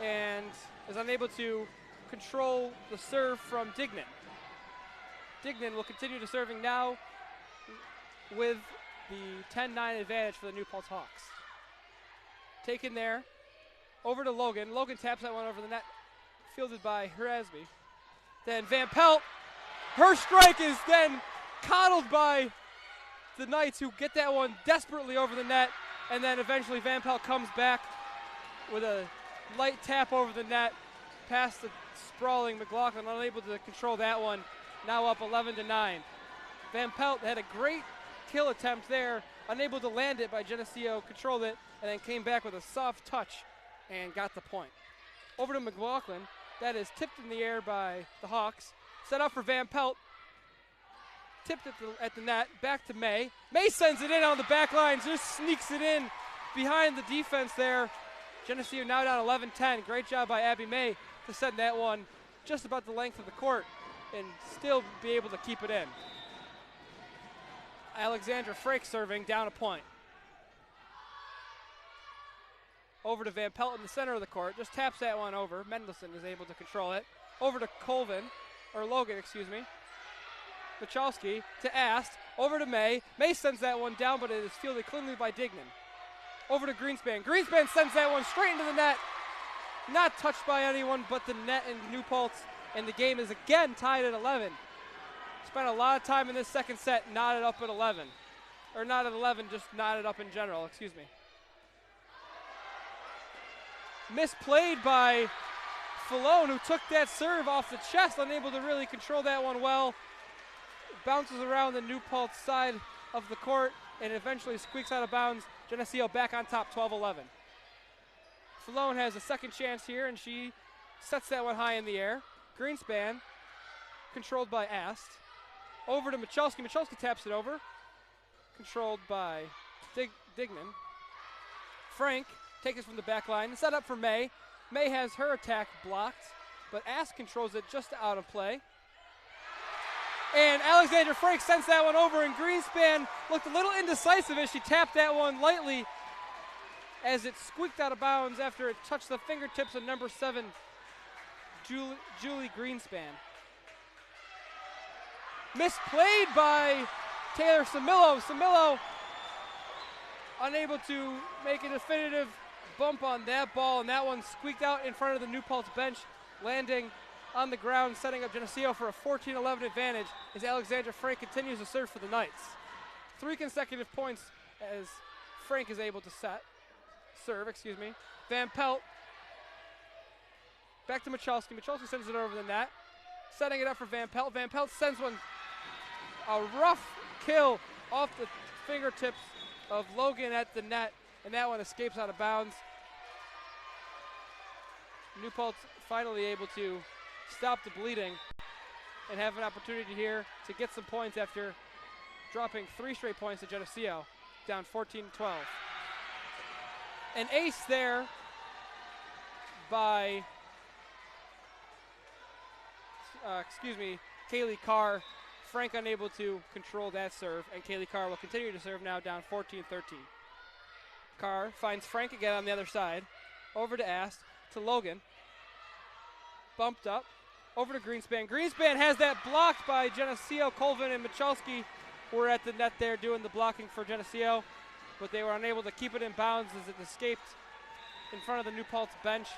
and is unable to control the serve from Dignan. Dignan will continue to serving now with the 10-9 advantage for the New Paltz Hawks. Taken there Over to Logan. Logan taps that one over the net, fielded by Hrasby. Then Van Pelt. Her strike is then coddled by the Knights, who get that one desperately over the net. And then eventually Van Pelt comes back with a light tap over the net, past the sprawling McLaughlin, unable to control that one. Now up 11-9. Van Pelt had a great kill attempt there, unable to land it by Geneseo, controlled it, and then came back with a soft touch and got the point. Over to McLaughlin. That is tipped in the air by the Hawks. Set up for Van Pelt. Tipped at the net. Back to May. May sends it in on the back line. Just sneaks it in behind the defense there. Geneseo now down 11-10. Great job by Abby May to send that one just about the length of the court and still be able to keep it in. Alexandra Frake serving, down a point. Over to Van Pelt in the center of the court. Just taps that one over. Mendelson is able to control it. Over to Logan, excuse me. Michalski to Ast. Over to May. May sends that one down, but it is fielded cleanly by Dignan. Over to Greenspan. Greenspan sends that one straight into the net. Not touched by anyone but the net in New Paltz, and the game is again tied at 11. Spent a lot of time in this second set knotted up at 11. Or not at 11, just knotted up in general, excuse me. Misplayed by Falone, who took that serve off the chest, unable to really control that one well. Bounces around the New Paltz side of the court and eventually squeaks out of bounds. Geneseo back on top, 12-11. Falone has a second chance here, and she sets that one high in the air. Greenspan, controlled by Ast. Over to Michalski. Michalski taps it over. Controlled by Dignan. Frank takes it from the back line. Set up for May. May has her attack blocked, but Ast controls it just out of play. And Alexandra Frank sends that one over, and Greenspan looked a little indecisive as she tapped that one lightly as it squeaked out of bounds after it touched the fingertips of number 7, Julie Greenspan. Misplayed by Taylor Samillo. Samillo unable to make a definitive bump on that ball, and that one squeaked out in front of the New Paltz bench, landing on the ground, setting up Geneseo for a 14-11 advantage as Alexandra Frank continues to serve for the Knights. 3 consecutive points as Frank is able to serve. Van Pelt back to Michalski. Michalski sends it over the net, setting it up for Van Pelt. Van Pelt sends one, a rough kill off the fingertips of Logan at the net, and that one escapes out of bounds. New Paltz finally able to stop the bleeding and have an opportunity here to get some points after dropping 3 straight points to Geneseo, down 14-12. An ace there by, Kaylee Carr. Frank unable to control that serve, and Kaylee Carr will continue to serve now, down 14-13. Carr finds Frank again on the other side. Over to Ast, to Logan. Bumped up. Over to Greenspan. Greenspan has that blocked by Geneseo. Colvin and Michalski were at the net there doing the blocking for Geneseo, but they were unable to keep it in bounds as it escaped in front of the New Paltz bench.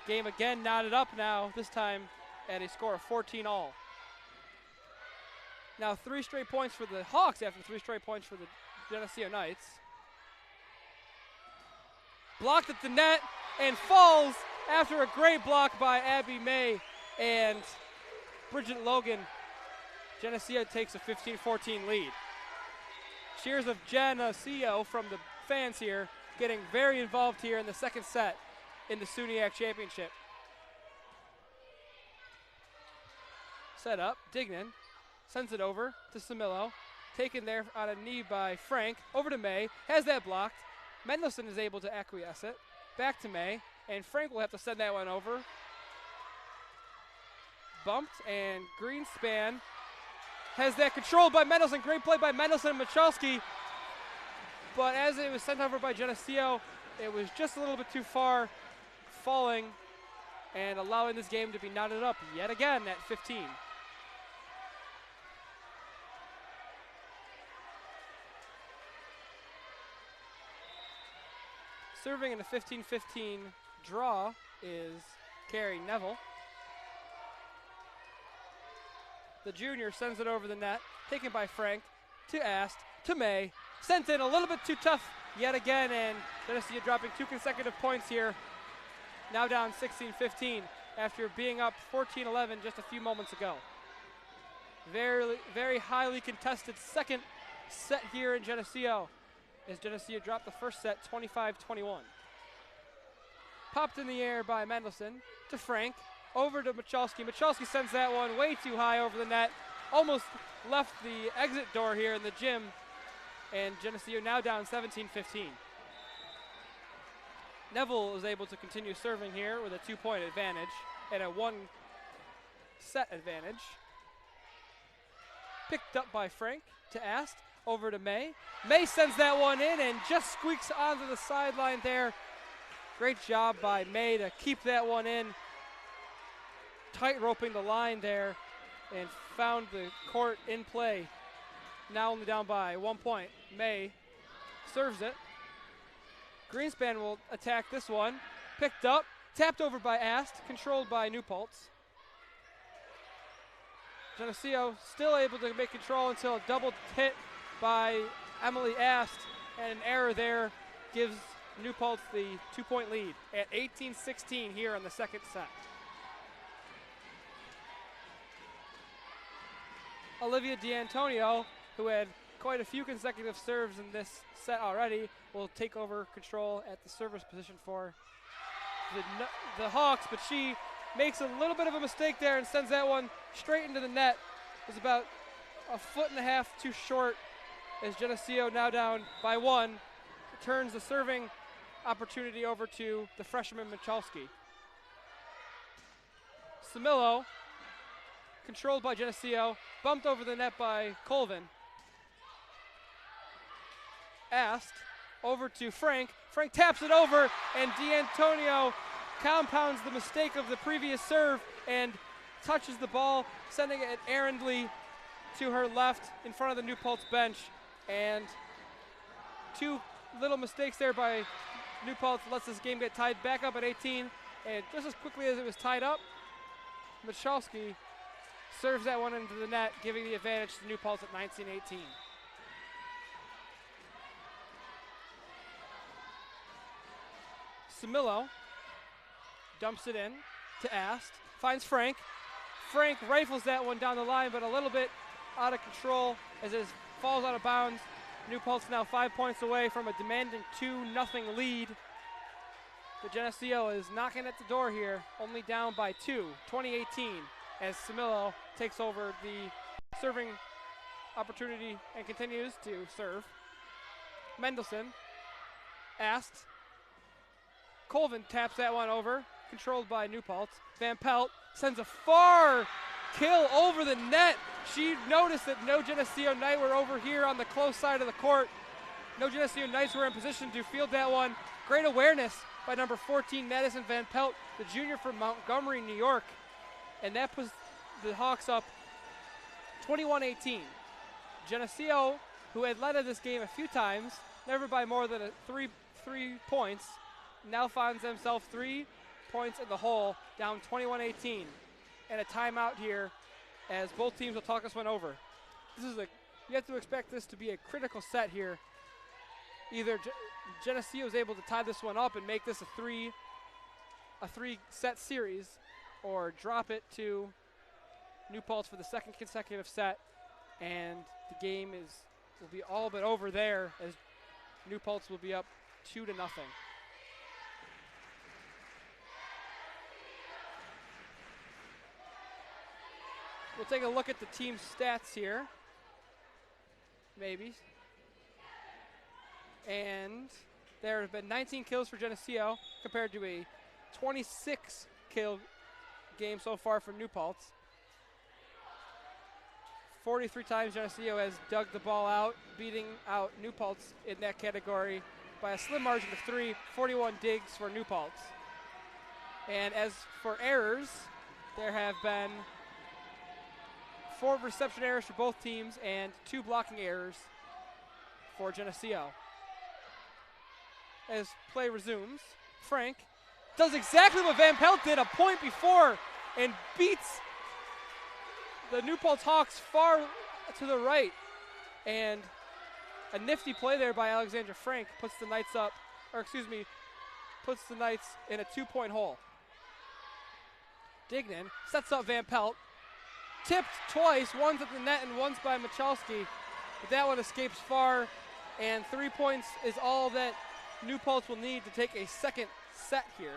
Game again knotted up now, this time at a score of 14-all. Now 3 straight points for the Hawks after 3 straight points for the Geneseo Knights. Blocked at the net and falls after a great block by Abby May and Bridget Logan. Geneseo takes a 15-14 lead. Cheers of Geneseo from the fans here, getting very involved here in the second set in the SUNYAC Championship. Set up, Dignan sends it over to Samillo. Taken there on a knee by Frank. Over to May, has that blocked. Mendelson is able to acquiesce it. Back to May, and Frank will have to send that one over. Bumped, and Greenspan has that controlled by Mendelson. Great play by Mendelson and Michalski. But as it was sent over by Geneseo, it was just a little bit too far, falling and allowing this game to be knotted up yet again at 15. Serving in a 15-15 draw is Carrie Neville. The junior sends it over the net, taken by Frank to Ast, to May. Sent in a little bit too tough yet again, and Geneseo dropping 2 consecutive points here. Now down 16-15 after being up 14-11 just a few moments ago. Very, very highly contested second set here in Geneseo, as Geneseo dropped the first set 25-21. Popped in the air by Mendelson to Frank. Over to Michalski. Michalski sends that one way too high over the net. Almost left the exit door here in the gym. And Geneseo now down 17-15. Neville is able to continue serving here with a 2-point advantage and a 1-set advantage. Picked up by Frank to Ast. Over to May. May sends that one in and just squeaks onto the sideline there. Great job by May to keep that one in. Tight roping the line there and found the court in play. Now only down by 1 point. May serves it. Greenspan will attack this one. Picked up, tapped over by Ast, controlled by New Paltz. Geneseo still able to make control until a double hit by Emily Ast, and an error there gives New Paltz the 2-point lead at 18-16 here in the second set. Olivia D'Antonio, who had quite a few consecutive serves in this set already, will take over control at the service position for the Hawks, but she makes a little bit of a mistake there and sends that one straight into the net. It was about 1.5 feet too short, as Geneseo now down by 1 turns the serving opportunity over to the freshman Michalski. Samillo, controlled by Geneseo, bumped over the net by Colvin. Ast, over to Frank. Frank taps it over, and D'Antonio compounds the mistake of the previous serve and touches the ball, sending it errandly to her left in front of the New Paltz bench. And 2 little mistakes there by New Paltz lets this game get tied back up at 18. And just as quickly as it was tied up, Michalski serves that one into the net, giving the advantage to New Paltz at 19-18. Samillo dumps it in to Ast, finds Frank. Frank rifles that one down the line, but a little bit out of control as it falls out of bounds. New Paltz now 5 points away from a demanding 2-0 lead. The Geneseo is knocking at the door here, only down by 2, 20-18, as Samillo takes over the serving opportunity and continues to serve. Mendelson, Ast, Colvin taps that one over, controlled by New Paltz. Van Pelt sends a far kill over the net. She noticed that no Geneseo Knight were over here on the close side of the court. No Geneseo Knights were in position to field that one. Great awareness by number 14, Madison Van Pelt, the junior from Montgomery, New York. And that puts the Hawks up 21-18. Geneseo, who had led in this game a few times, never by more than three points, now finds themselves 3 points in the hole, down 21-18. And a timeout here as both teams will talk this one over. You have to expect this to be a critical set here. Either Geneseo is able to tie this one up and make this a three set series, or drop it to New Paltz for the second consecutive set, and the game will be all but over there, as New Paltz will be up 2-0. We'll take a look at the team stats here, maybe. And there have been 19 kills for Geneseo compared to a 26 kill game so far for New Paltz. 43 times Geneseo has dug the ball out, beating out New Paltz in that category by a slim margin of 3, 41 digs for New Paltz. And as for errors, there have been 4 reception errors for both teams and 2 blocking errors for Geneseo. As play resumes, Frank does exactly what Van Pelt did a point before and beats the New Paltz Hawks far to the right. And a nifty play there by Alexandra Frank puts the Knights up, puts the Knights in a 2-point hole. Dignan sets up Van Pelt. Tipped twice, once at the net and once by Michalski. But that one escapes far, and 3 points is all that New Paltz will need to take a second set here.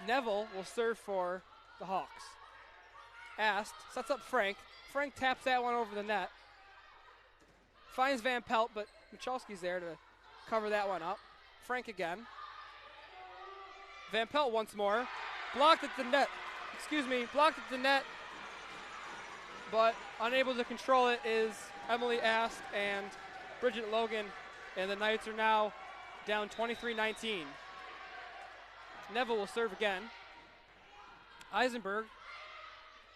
Neville will serve for the Hawks. Ast sets up Frank. Frank taps that one over the net. Finds Van Pelt, but Michalski's there to cover that one up. Frank again. Van Pelt once more. Blocked at the net. Blocked at the net. But unable to control it is Emily Ast and Bridget Logan. And the Knights are now down 23-19. Neville will serve again. Eisenberg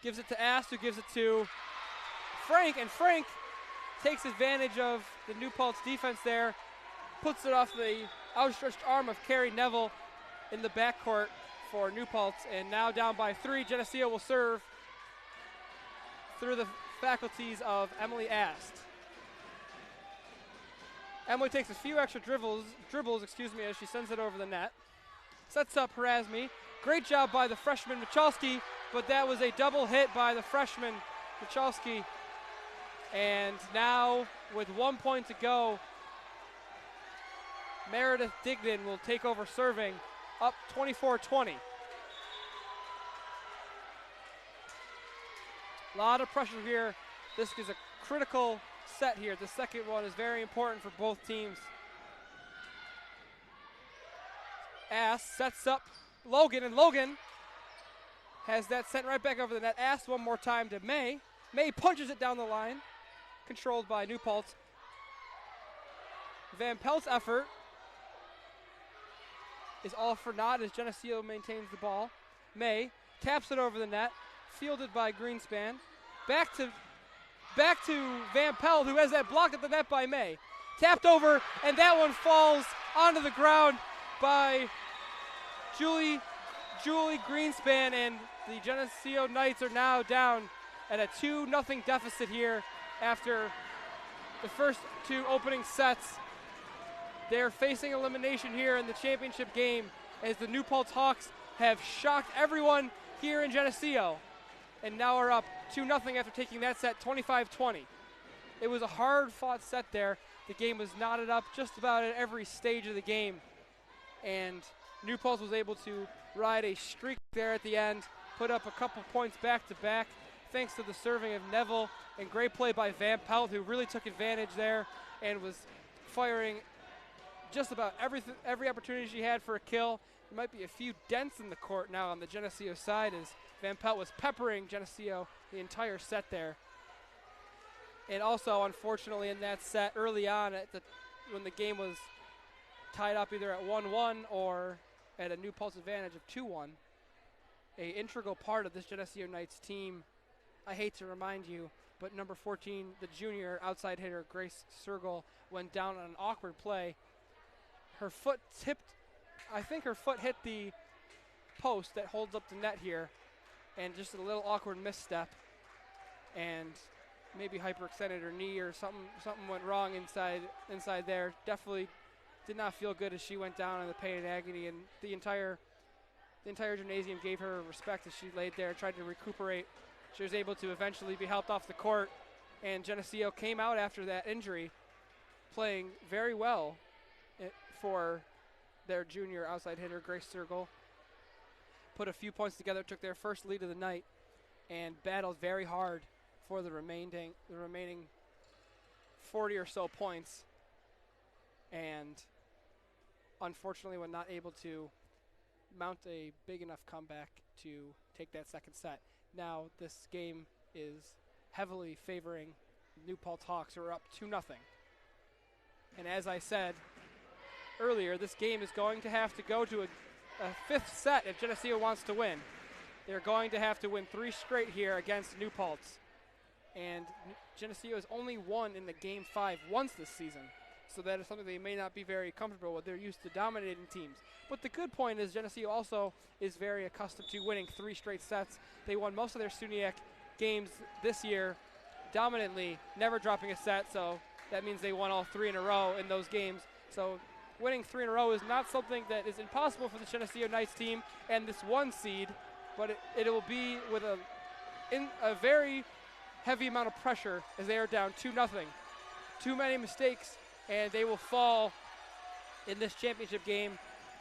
gives it to Ast, who gives it to Frank, and Frank takes advantage of the New Paltz defense there, puts it off the outstretched arm of Carrie Neville in the backcourt for New Paltz, and now down by 3. Geneseo will serve through the faculties of Emily Ast. Emily takes a few extra dribbles, as she sends it over the net. Sets up Harasmi. Great job by the freshman Michalski, but that was a double hit by the freshman Michalski. And now, with 1 point to go, Meredith Dignan will take over serving, up 24-20. A lot of pressure here. This is a critical set here. The second one is very important for both teams. Ast sets up Logan, and Logan has that sent right back over the net. Ast one more time to May. May punches it down the line, controlled by New Paltz. Van Pelt's effort is all for naught as Geneseo maintains the ball. May taps it over the net, fielded by Greenspan. Back to Van Pelt, who has that blocked at the net by May. Tapped over, and that one falls onto the ground by Julie Greenspan, and the Geneseo Knights are now down at a 2-0 deficit here after the first 2 opening sets. They're facing elimination here in the championship game as the New Paltz Hawks have shocked everyone here in Geneseo and now are up 2-0 after taking that set 25-20. It was a hard-fought set there. The game was knotted up just about at every stage of the game, and New Paltz was able to ride a streak there at the end, put up a couple points back-to-back thanks to the serving of Neville and great play by Van Pelt, who really took advantage there and was firing just about every opportunity she had for a kill. There might be a few dents in the court now on the Geneseo side as Van Pelt was peppering Geneseo the entire set there. And also, unfortunately, in that set early on, when the game was tied up either at 1-1 or at a New Paltz advantage of 2-1, an integral part of this Geneseo Knights team, I hate to remind you, but number 14, the junior outside hitter, Grace Sergel, went down on an awkward play. Her foot hit the post that holds up the net here, and just a little awkward misstep, and maybe hyperextended her knee or something went wrong inside there. Definitely did not feel good as she went down in the pain and agony, and the entire gymnasium gave her respect as she laid there and tried to recuperate. She was able to eventually be helped off the court, and Geneseo came out after that injury playing very well for their junior outside hitter, Grace Sergel. Put a few points together, took their first lead of the night, and battled very hard for the remaining 40 or so points, and unfortunately were not able to mount a big enough comeback to take that second set. Now this game is heavily favoring New Paltz Hawks, who are up 2-0. And as I said earlier, this game is going to have to go to a fifth set if Geneseo wants to win. They're going to have to win 3 straight here against New Paltz. And Geneseo has only won in the game 5 once this season. So that is something they may not be very comfortable with. They're used to dominating teams. But the good point is Geneseo also is very accustomed to winning 3 straight sets. They won most of their SUNYAC games this year dominantly, never dropping a set, so that means they won all 3 in a row in those games. So winning 3 in a row is not something that is impossible for the Geneseo Knights team and this 1 seed, but it will be with a very heavy amount of pressure as they are down 2-0. Too many mistakes, and they will fall in this championship game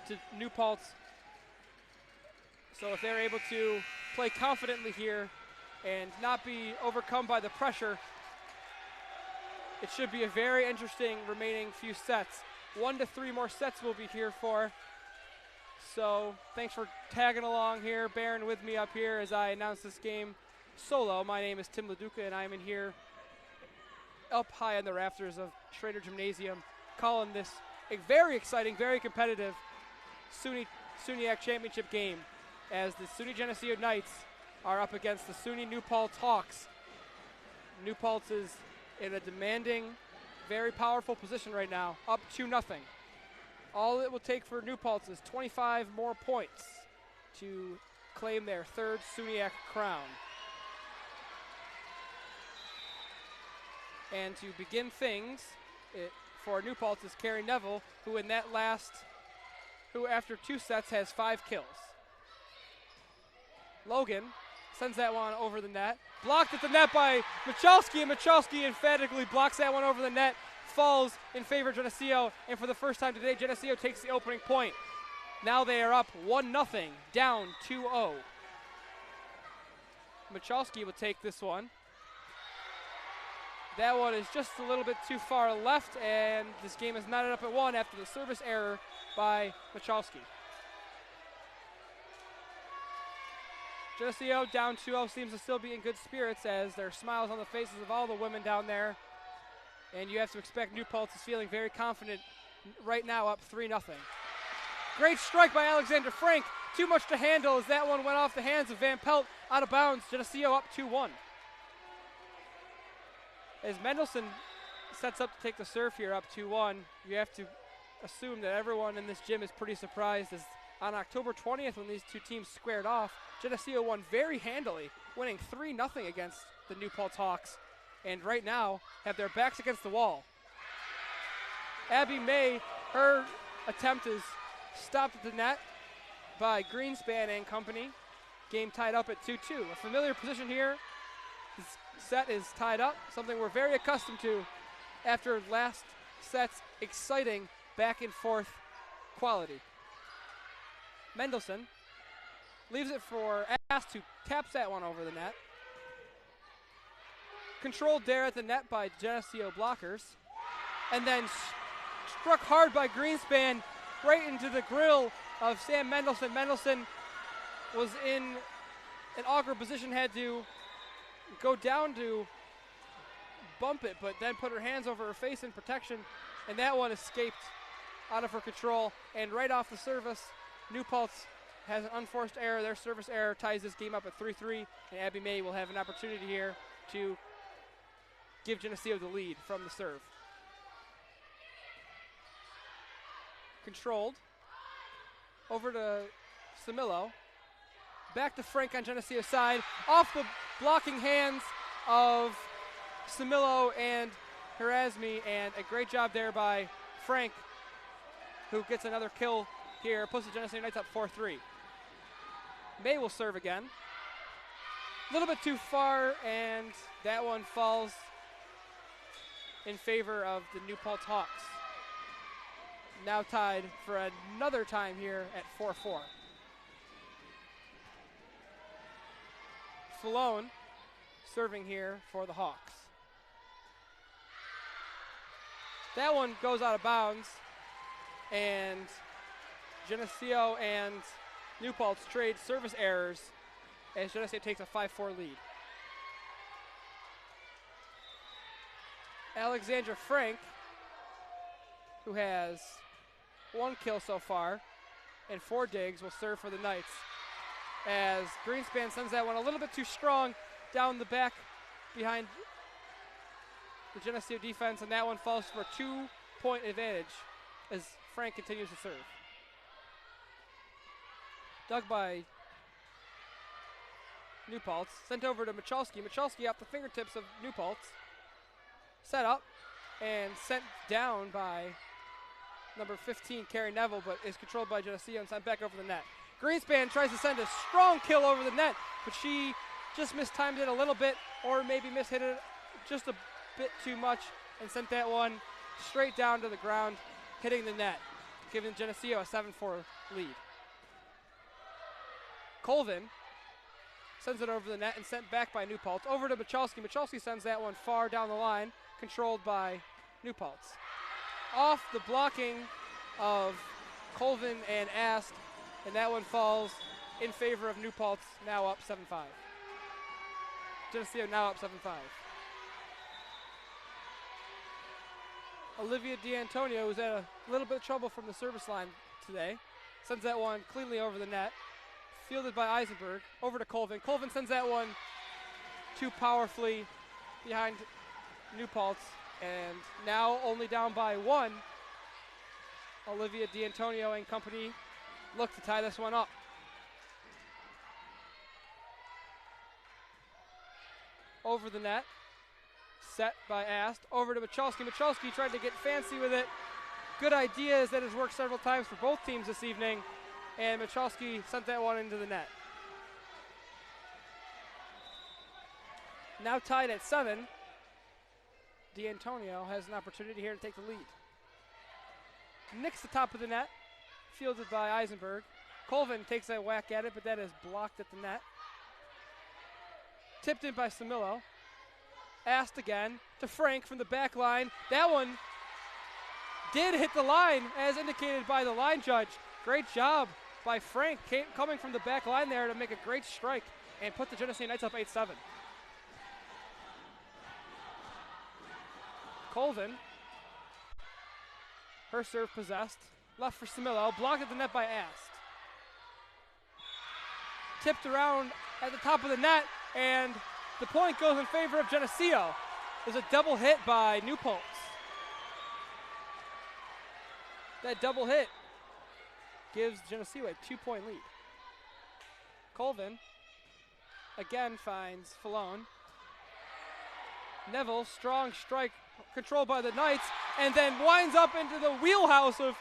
to New Paltz. So if they're able to play confidently here and not be overcome by the pressure, it should be a very interesting remaining few sets. 1 to 3 more sets we'll be here for. So thanks for tagging along here, bearing with me up here as I announce this game solo. My name is Tim LaDuca, and I'm in here up high on the rafters of Schrader Gymnasium, calling this a very exciting, very competitive SUNYAC Championship game as the SUNY Geneseo Knights are up against the SUNY New Paltz Hawks. New Paltz is in a demanding, very powerful position right now, up 2-0. All it will take for New Paltz is 25 more points to claim their 3rd SUNYAC crown. And to begin things for New Paltz is Carrie Neville, who after 2 sets has 5 kills. Logan sends that one over the net. Blocked at the net by Michalski, and Michalski emphatically blocks that one over the net. Falls in favor of Geneseo, and for the first time today, Geneseo takes the opening point. Now they are up 1-0, down 2-0. Michalski will take this one. That one is just a little bit too far left, and this game is knotted up at 1 after the service error by Michalski. Geneseo down 2-0 seems to still be in good spirits as there are smiles on the faces of all the women down there. And you have to expect New Paltz is feeling very confident right now, up 3-0. Great strike by Alexander Frank. Too much to handle as that one went off the hands of Van Pelt, out of bounds. Geneseo up 2-1. As Mendelson sets up to take the serve here, up 2-1, you have to assume that everyone in this gym is pretty surprised as on October 20th when these two teams squared off, Geneseo won very handily, winning 3-0 against the New Paltz Hawks, and right now have their backs against the wall. Abby May, her attempt is stopped at the net by Greenspan and company. Game tied up at 2-2. A familiar position here. This set is tied up, something we're very accustomed to after last set's exciting back and forth quality. Mendelson leaves it for Ass, who taps that one over the net. Controlled there at the net by Geneseo blockers. And then struck hard by Greenspan right into the grill of Sam Mendelson. Mendelson was in an awkward position, had to go down to bump it, but then put her hands over her face in protection, and that one escaped out of her control. And right off the service, New Paltz has an unforced error. Their service error ties this game up at 3-3, and Abby May will have an opportunity here to give Geneseo the lead from the serve. Controlled. Over to Samillo. Back to Frank on Geneseo's side. Off the blocking hands of Samillo and Harazmi, and a great job there by Frank, who gets another kill here, puts the Geneseo Knights up 4-3. May will serve again. A little bit too far, and that one falls in favor of the New Paltz Hawks. Now tied for another time here at 4-4. Falone serving here for the Hawks. That one goes out of bounds, and Geneseo and New Paltz trade service errors as Geneseo takes a 5-4 lead. Alexandra Frank, who has 1 kill so far and 4 digs, will serve for the Knights as Greenspan sends that one a little bit too strong down the back behind the Geneseo defense, and that one falls for 2 point advantage as Frank continues to serve. Dug by New Paltz. Sent over to Michalski. Michalski off the fingertips of New Paltz. Set up and sent down by number 15, Carrie Neville, but is controlled by Geneseo and sent back over the net. Greenspan tries to send a strong kill over the net, but she just mistimed it a little bit, or maybe mishit it just a bit too much, and sent that one straight down to the ground, hitting the net, giving Geneseo a 7-4 lead. Colvin sends it over the net and sent back by New Paltz. Over to Michalski. Michalski sends that one far down the line, controlled by New Paltz. Off the blocking of Colvin and Ast, and that one falls in favor of New Paltz, now up 7-5. Geneseo now up 7-5. Olivia D'Antonio, who's had a little bit of trouble from the service line today, sends that one cleanly over the net. Fielded by Eisenberg, over to Colvin. Colvin sends that one too powerfully behind New Paltz, and now only down by one. Olivia D'Antonio and company look to tie this one up. Over the net, set by Ast, over to Michalski. Michalski tried to get fancy with it. Good ideas that has worked several times for both teams this evening, and Michalski sent that one into the net. Now tied at 7. D'Antonio has an opportunity here to take the lead. Nicks the top of the net, fielded by Eisenberg. Colvin takes a whack at it, but that is blocked at the net. Tipped in by Samillo. Asked again to Frank from the back line. That one did hit the line as indicated by the line judge. Great job by Frank coming from the back line there to make a great strike and put the Geneseo Knights up 8-7. Colvin, her serve possessed. Left for Samillo, blocked at the net by Ast. Tipped around at the top of the net, and the point goes in favor of Geneseo. There's a double hit by New Paltz. That double hit gives Geneseo a 2-point lead. Colvin again finds Falone. Neville, strong strike, controlled by the Knights, and then winds up into the wheelhouse of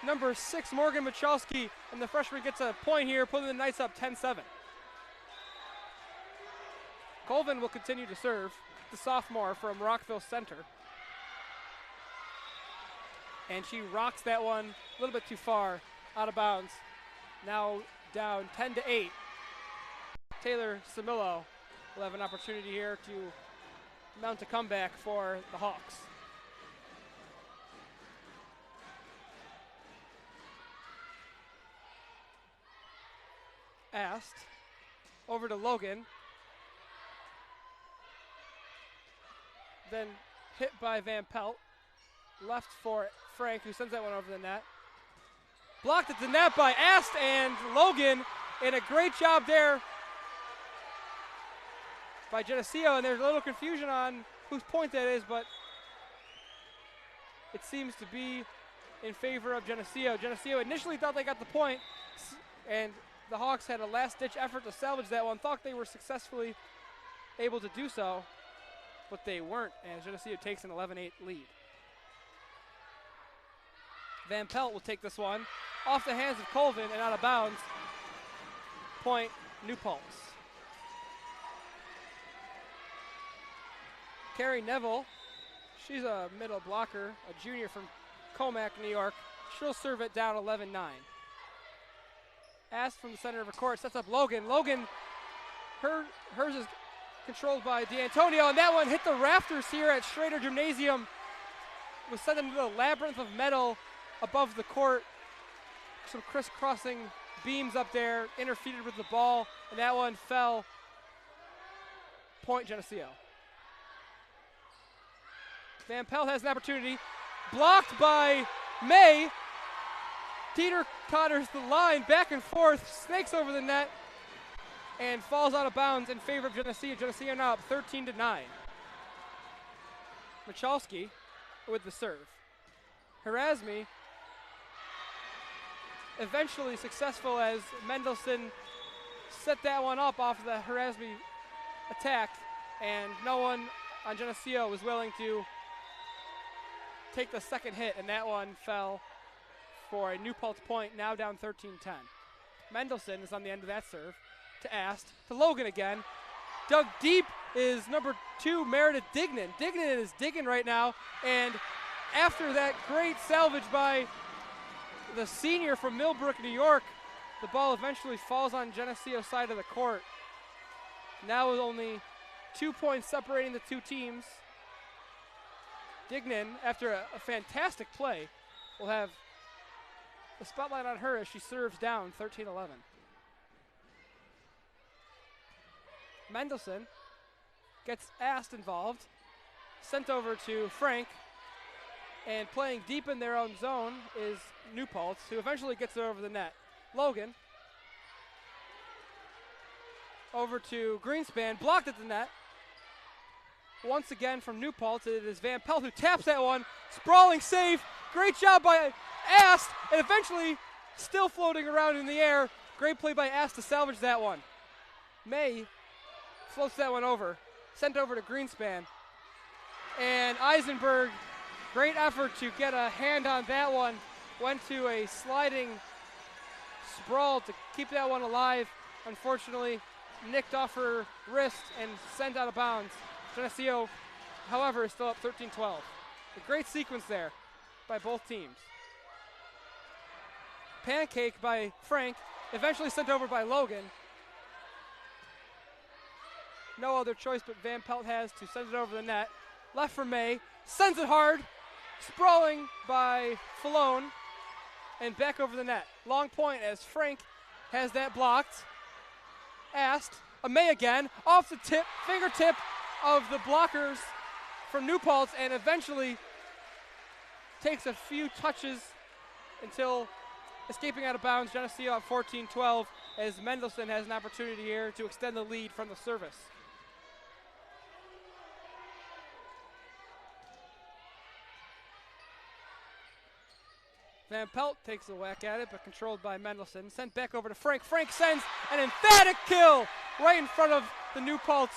number 6, Morgan Michalski, and the freshman gets a point here, putting the Knights up 10-7. Colvin will continue to serve, the sophomore from Rockville Center. And she rocks that one a little bit too far, out of bounds. Now down 10-8. Taylor Samillo will have an opportunity here to mount a comeback for the Hawks. Ast, over to Logan. Then hit by Van Pelt. Left for Frank, who sends that one over the net. Blocked at the net by Ast and Logan, and a great job there by Geneseo, and there's a little confusion on whose point that is, but it seems to be in favor of Geneseo. Geneseo initially thought they got the point, and the Hawks had a last-ditch effort to salvage that one, thought they were successfully able to do so, but they weren't, and Geneseo takes an 11-8 lead. Van Pelt will take this one off the hands of Colvin and out of bounds. Point, New Paltz. Carrie Neville, she's a middle blocker, a junior from Comac, New York. She'll serve it down 11-9. Asked from the center of the court, sets up Logan. Logan, hers is controlled by D'Antonio, and that one hit the rafters here at Schrader Gymnasium. Was sent into the labyrinth of metal above the court. Some crisscrossing beams up there, interfered with the ball, and that one fell. Point Geneseo. Van Pelt has an opportunity. Blocked by May. Teeter totters the line back and forth, snakes over the net, and falls out of bounds in favor of Geneseo. Geneseo now up 13-9. Michalski with the serve. Herasme eventually successful as Mendelson set that one up off the Herasme attack, and no one on Geneseo was willing to take the second hit, and that one fell for a New Paltz point, now down 13-10. Mendelson is on the end of that serve to Ast, to Logan again. Dug deep is number 2, Meredith Dignan. Dignan is digging right now, and after that great salvage by the senior from Millbrook, New York, the ball eventually falls on Geneseo's side of the court. Now with only 2 points separating the two teams, Dignan, after a fantastic play, will have the spotlight on her as she serves down 13-11. Mendelson gets Ast involved, sent over to Frank, and playing deep in their own zone is New Paltz, who eventually gets it over the net. Logan over to Greenspan, blocked at the net. Once again from New Paltz, it is Van Pelt who taps that one. Sprawling save, great job by Ast, and eventually still floating around in the air. Great play by Ast to salvage that one. May floats that one over, sent over to Greenspan. And Eisenberg, great effort to get a hand on that one. Went to a sliding sprawl to keep that one alive. Unfortunately, nicked off her wrist and sent out of bounds. Geneseo, however, is still up 13-12. A great sequence there by both teams. Pancake by Frank, eventually sent over by Logan. No other choice but Van Pelt has to send it over the net. Left for May, sends it hard, sprawling by Falone, and back over the net. Long point as Frank has that blocked. Ast, a May again, off the tip, fingertip of the blockers from New Paltz, and eventually takes a few touches until escaping out of bounds. Geneseo at 14-12 as Mendelson has an opportunity here to extend the lead from the service. Van Pelt takes a whack at it, but controlled by Mendelson. Sent back over to Frank. Frank sends an emphatic kill right in front of the New Paltz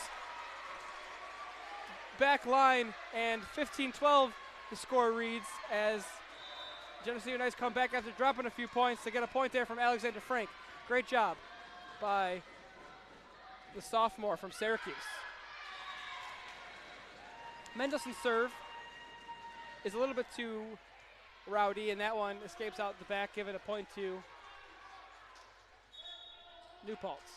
back line, and 15-12 the score reads as Geneseo Unites come back after dropping a few points to get a point there from Alexander Frank. Great job by the sophomore from Syracuse. Mendelson's serve is a little bit too rowdy, and that one escapes out the back, giving a point to New Paltz.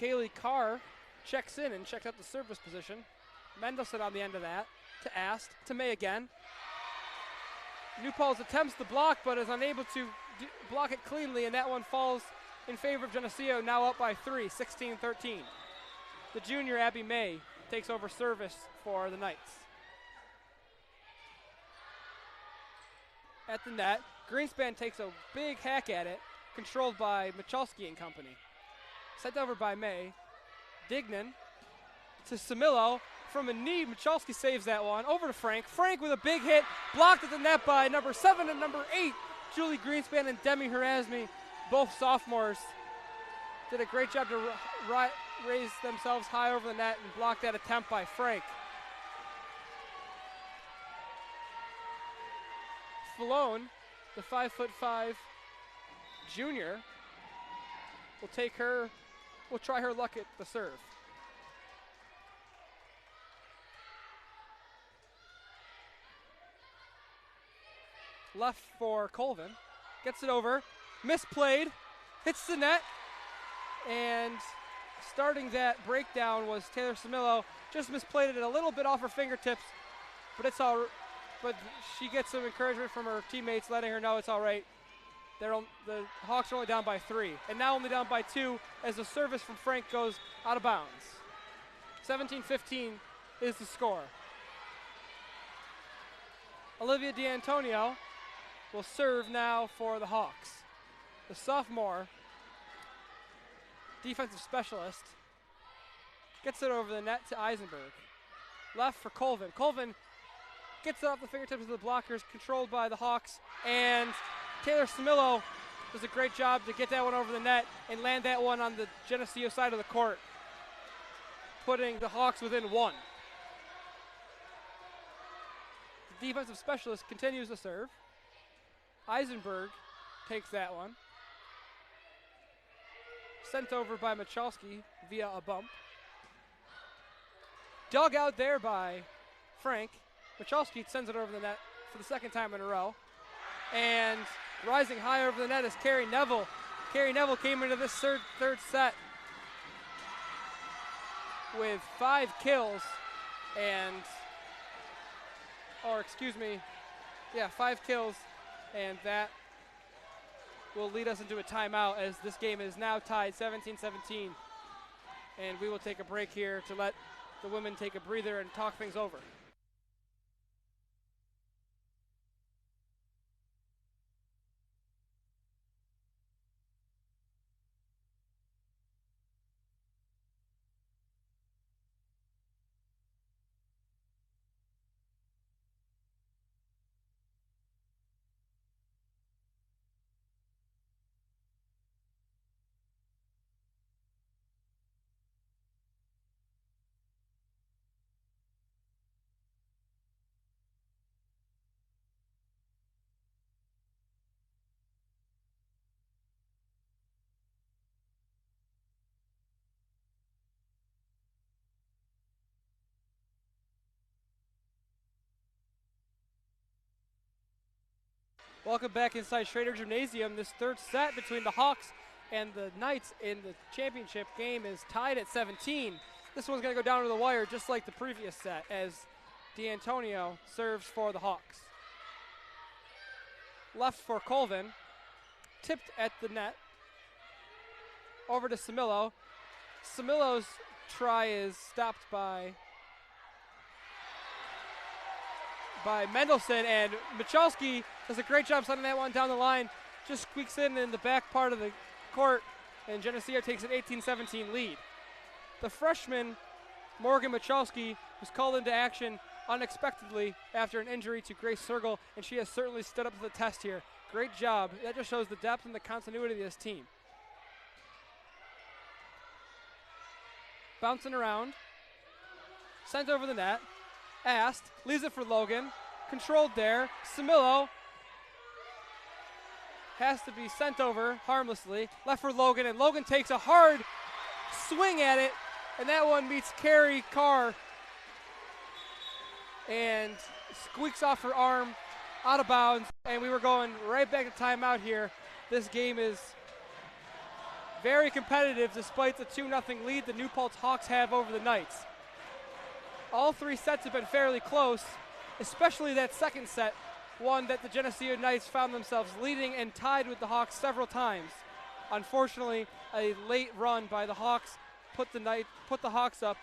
Kaylee Carr checks in and checks out the service position. Mendelson on the end of that to Ast, to May again. New Paltz attempts the block but is unable to block it cleanly, and that one falls in favor of Geneseo, now up by 3, 16-13. The junior Abby May takes over service for the Knights. At the net, Greenspan takes a big hack at it, controlled by Michalski and company. Sent over by May. Dignan to Samillo. From a knee, Michalski saves that one. Over to Frank. Frank with a big hit, blocked at the net by number 7 and number 8, Julie Greenspan and Demi Herasme, both sophomores. Did a great job to raise themselves high over the net and block that attempt by Frank. Falone, the 5'5" junior, will try her luck at the serve. Left for Colvin, gets it over, misplayed, hits the net, and starting that breakdown was Taylor Samillo. Just misplayed it a little bit off her fingertips, but but she gets some encouragement from her teammates, letting her know it's all right. The Hawks are only down by 3, and now only down by 2 as the service from Frank goes out of bounds. 17-15 is the score. Olivia D'Antonio will serve now for the Hawks. The sophomore defensive specialist Gets it over the net to Eisenberg. Left for Colvin. Colvin gets it off the fingertips of the blockers, controlled by the Hawks. And Taylor Samillo does a great job to get that one over the net and land that one on the Geneseo side of the court, putting the Hawks within 1. The defensive specialist continues to serve. Eisenberg takes that one. Sent over by Michalski via a bump. Dug out there by Frank. Michalski sends it over the net for the second time in a row. And rising high over the net is Carrie Neville. Carrie Neville came into this third set with 5 kills and, 5 kills, and that will lead us into a timeout as this game is now tied 17-17. And we will take a break here to let the women take a breather and talk things over. Welcome back inside Schrader Gymnasium. This third set between the Hawks and the Knights in the championship game is tied at 17. This one's going to go down to the wire just like the previous set as D'Antonio serves for the Hawks. Left for Colvin. Tipped at the net. Over to Samillo. Samillo's try is stopped by Mendelson, and Michalski does a great job sending that one down the line. Just squeaks in the back part of the court, and Geneseo takes an 18-17 lead. The freshman, Morgan Michalski, was called into action unexpectedly after an injury to Grace Sergel, and she has certainly stood up to the test here. Great job. That just shows the depth and the continuity of this team. Bouncing around. Sent over the net. Asked, leaves it for Logan, controlled there. Samillo has to be sent over harmlessly. Left for Logan, and Logan takes a hard swing at it, and that one meets Carrie Carr and squeaks off her arm out of bounds, and we were going right back to timeout here. This game is very competitive despite the 2-0 lead the New Paltz Hawks have over the Knights. All 3 sets have been fairly close, especially that second set, one that the Geneseo Knights found themselves leading and tied with the Hawks several times. Unfortunately, a late run by the Hawks put the Hawks up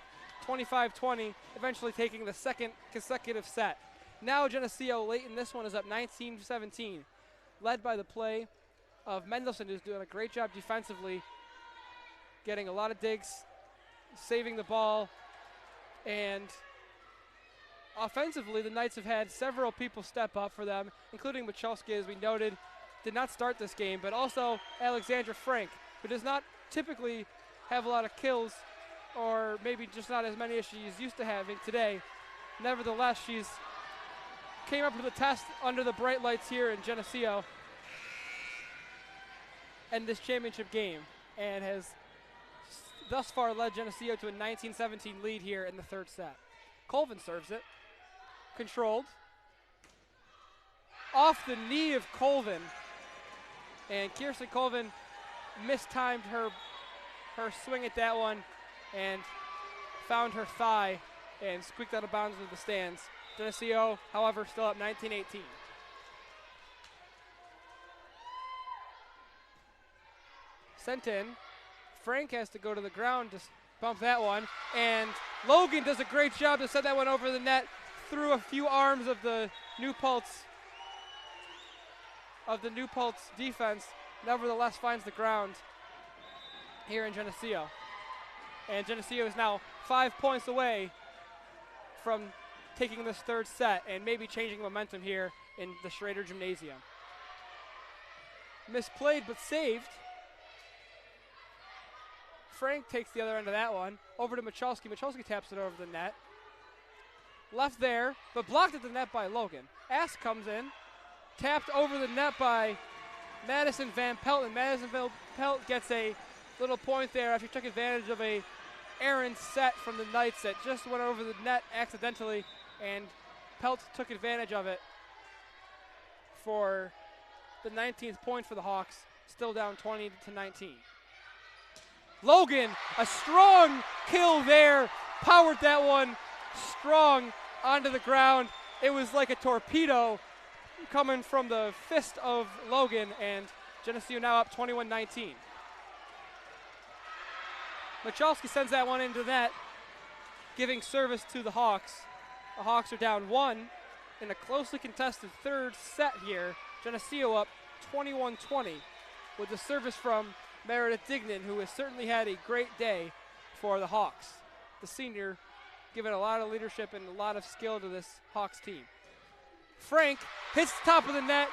25-20, eventually taking the second consecutive set. Now Geneseo late in this one is up 19-17, led by the play of Mendelson, who's doing a great job defensively, getting a lot of digs, saving the ball. And offensively, the Knights have had several people step up for them, including Michalski, as we noted, did not start this game, but also Alexandra Frank, who does not typically have a lot of kills, or maybe just not as many as she's used to having today. Nevertheless, she's came up to the test under the bright lights here in Geneseo and this championship game, and has thus far led Geneseo to a 19-17 lead here in the third set. Colvin serves it. Controlled. Off the knee of Colvin. And Kirsten Colvin mistimed her swing at that one and found her thigh and squeaked out of bounds into the stands. Geneseo, however, still up 19-18. Sent in. Frank has to go to the ground to bump that one, and Logan does a great job to set that one over the net through a few arms of the New Paltz defense. Nevertheless, finds the ground here in Geneseo. And Geneseo is now 5 points away from taking this third set and maybe changing momentum here in the Schrader Gymnasium. Misplayed but saved. Frank takes the other end of that one. Over to Michalski. Michalski taps it over the net. Left there, but blocked at the net by Logan. Ask comes in. Tapped over the net by Madison Van Pelt. And Madison Van Pelt gets a little point there after he took advantage of a errant set from the Knights that just went over the net accidentally, and Pelt took advantage of it for the 19th point for the Hawks, still down 20-19. Logan, a strong kill there, powered that one strong onto the ground. It was like a torpedo coming from the fist of Logan, and Geneseo now up 21-19. Michalski sends that one into net, giving service to the Hawks. The Hawks are down 1 in a closely contested third set here. Geneseo up 21-20 with the service from Meredith Dignan, who has certainly had a great day for the Hawks. The senior giving a lot of leadership and a lot of skill to this Hawks team. Frank hits the top of the net,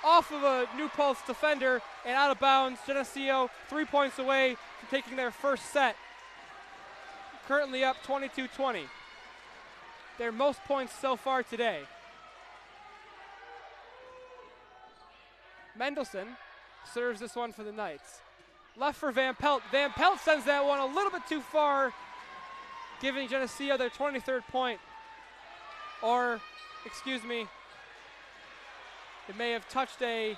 off of a New Paltz defender and out of bounds. Geneseo 3 points away from taking their first set. Currently up 22-20. Their most points so far today. Mendelson serves this one for the Knights. Left for Van Pelt. Van Pelt sends that one a little bit too far, giving Geneseo their 23rd point. Or, excuse me, it may have touched a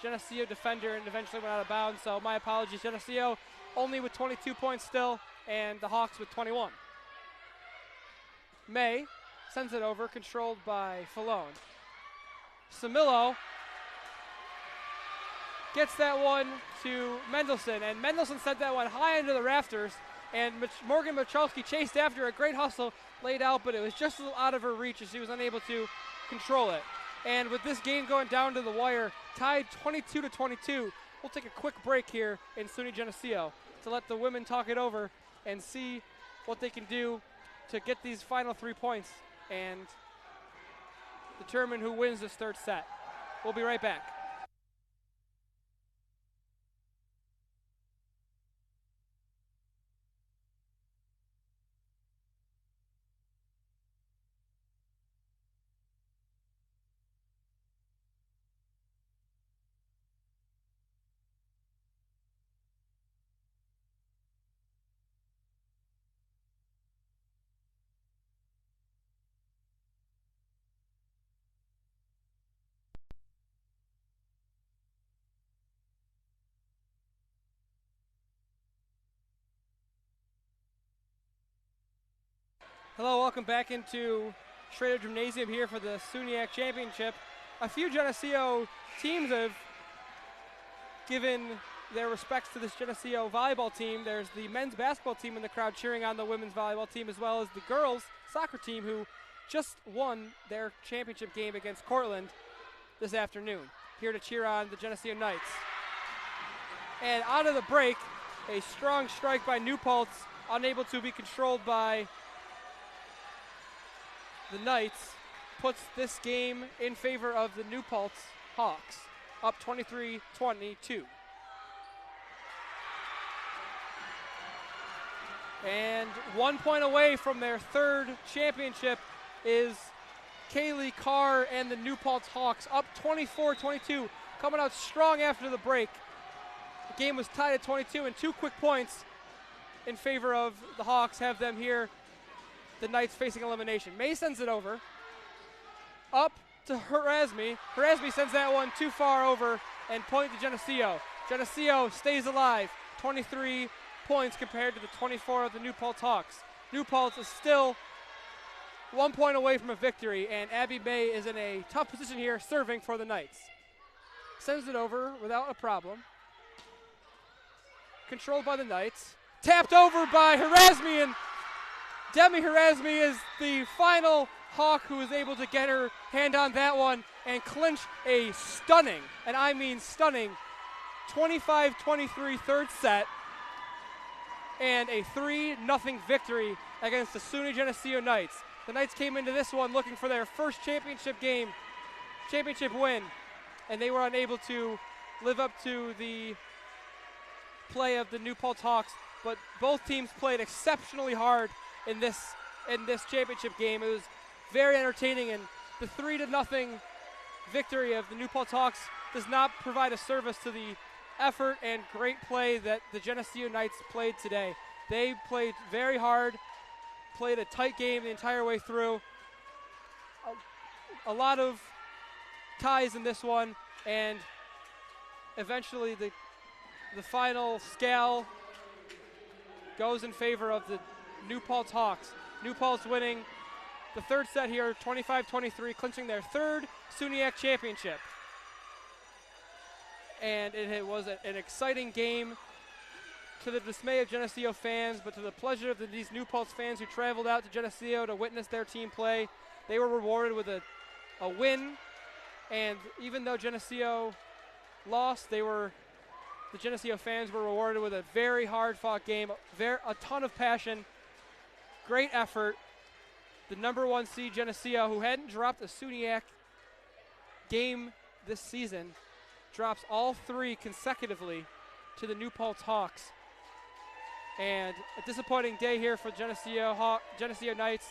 Geneseo defender and eventually went out of bounds, so my apologies. Geneseo only with 22 points still, and the Hawks with 21. May sends it over, controlled by Falone. Samillo gets that one to Mendelson, and Mendelson sent that one high into the rafters, and Morgan Michalski chased after a great hustle, laid out, but it was just a little out of her reach as she was unable to control it. And with this game going down to the wire, tied 22-22, we'll take a quick break here in SUNY Geneseo to let the women talk it over and see what they can do to get these final 3 points and determine who wins this third set. We'll be right back. Hello, welcome back into Schrader Gymnasium here for the SUNYAC Championship. A few Geneseo teams have given their respects to this Geneseo volleyball team. There's the men's basketball team in the crowd cheering on the women's volleyball team, as well as the girls soccer team who just won their championship game against Cortland this afternoon. Here to cheer on the Geneseo Knights. And out of the break, a strong strike by New Paltz, unable to be controlled by the Knights, puts this game in favor of the New Paltz Hawks, up 23-22. And 1 point away from their third championship is Kaylee Carr and the New Paltz Hawks, up 24-22, coming out strong after the break. The game was tied at 22, and 2 quick points in favor of the Hawks have them here. The Knights facing elimination. May sends it over. Up to Herasmi. Herasmi sends that one too far over and point to Geneseo. Geneseo stays alive. 23 points compared to the 24 of the New Paltz Hawks. New Paltz is still 1 point away from a victory, and Abby May is in a tough position here serving for the Knights. Sends it over without a problem. Controlled by the Knights. Tapped over by Herasmi, and Demi Herasmi is the final Hawk who is able to get her hand on that one and clinch a stunning, and I mean stunning, 25-23 third set. and a 3-0 victory against the SUNY Geneseo Knights. The Knights came into this one looking for their first championship win, and they were unable to live up to the play of the New Paltz Hawks, but both teams played exceptionally hard in this championship game. It was very entertaining, and the 3-0 victory of the New Paltz Hawks does not provide a service to the effort and great play that the Geneseo Knights played today. They played very hard, played a tight game the entire way through. A lot of ties in this one, and eventually the final scale goes in favor of the New Paltz Hawks. New Paltz winning the third set here, 25-23, clinching their third SUNYAC Championship. And it was an exciting game, to the dismay of Geneseo fans, but to the pleasure of these New Paltz fans who traveled out to Geneseo to witness their team play. They were rewarded with a win, and even though Geneseo lost, the Geneseo fans were rewarded with a very hard-fought game, a ton of passion, great effort. The number 1 seed Geneseo, who hadn't dropped a SUNYAC game this season, drops all 3 consecutively to the New Paltz Hawks. And a disappointing day here for Geneseo Knights,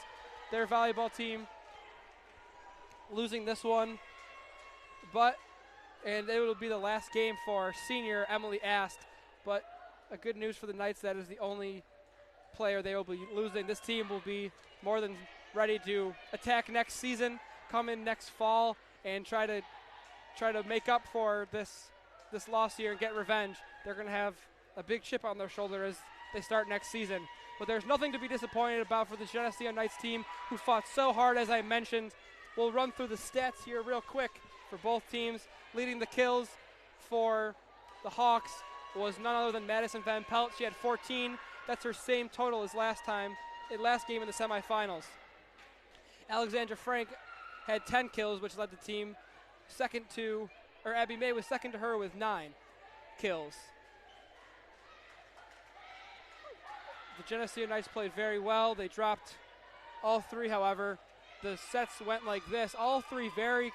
their volleyball team, losing this one. And it will be the last game for senior Emily Ast. But a good news for the Knights, that is the only player they will be losing. This team will be more than ready to attack next season, come in next fall, and try to make up for this loss here and get revenge. They're going to have a big chip on their shoulder as they start next season. But there's nothing to be disappointed about for the Geneseo Knights team, who fought so hard, as I mentioned. We'll run through the stats here real quick for both teams. Leading the kills for the Hawks was none other than Madison Van Pelt. She had 14. That's her same total as last game in the semifinals. Alexandra Frank had 10 kills, which led the team Abby May was second to her with 9 kills. The Geneseo Knights played very well. They dropped all 3, however. The sets went like this. All 3 very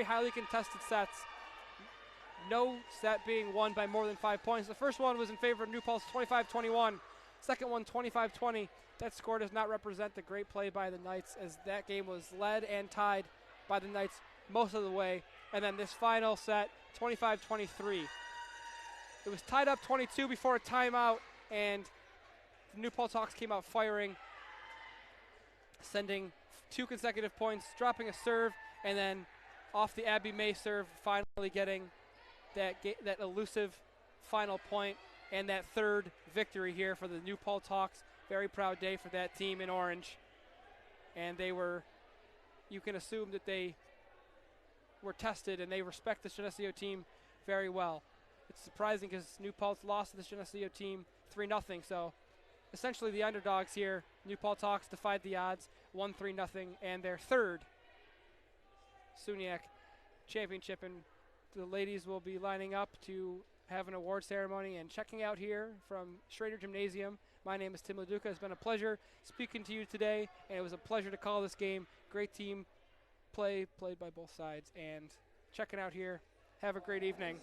highly contested sets. No set being won by more than 5 points. The first one was in favor of New Paltz, 25-21. Second one, 25-20. That score does not represent the great play by the Knights, as that game was led and tied by the Knights most of the way. And then this final set, 25-23. It was tied up 22 before a timeout, and the New Paltz Hawks came out firing, sending 2 consecutive points, dropping a serve, and then off the Abby May serve, finally getting that elusive final point and that third victory here for the New Paltz Hawks. Very proud day for that team in orange. And you can assume that they were tested and they respect the Geneseo team very well. It's surprising because New Paltz lost to the Geneseo team 3-0. So essentially the underdogs here, New Paltz Hawks, defied the odds, won 3-0, and their third SUNYAC championship. And the ladies will be lining up to have an award ceremony and checking out here from Schrader Gymnasium. My name is Tim LaDuca. It's been a pleasure speaking to you today, and it was a pleasure to call this game. Great team play, played by both sides, and checking out here. Have a great evening.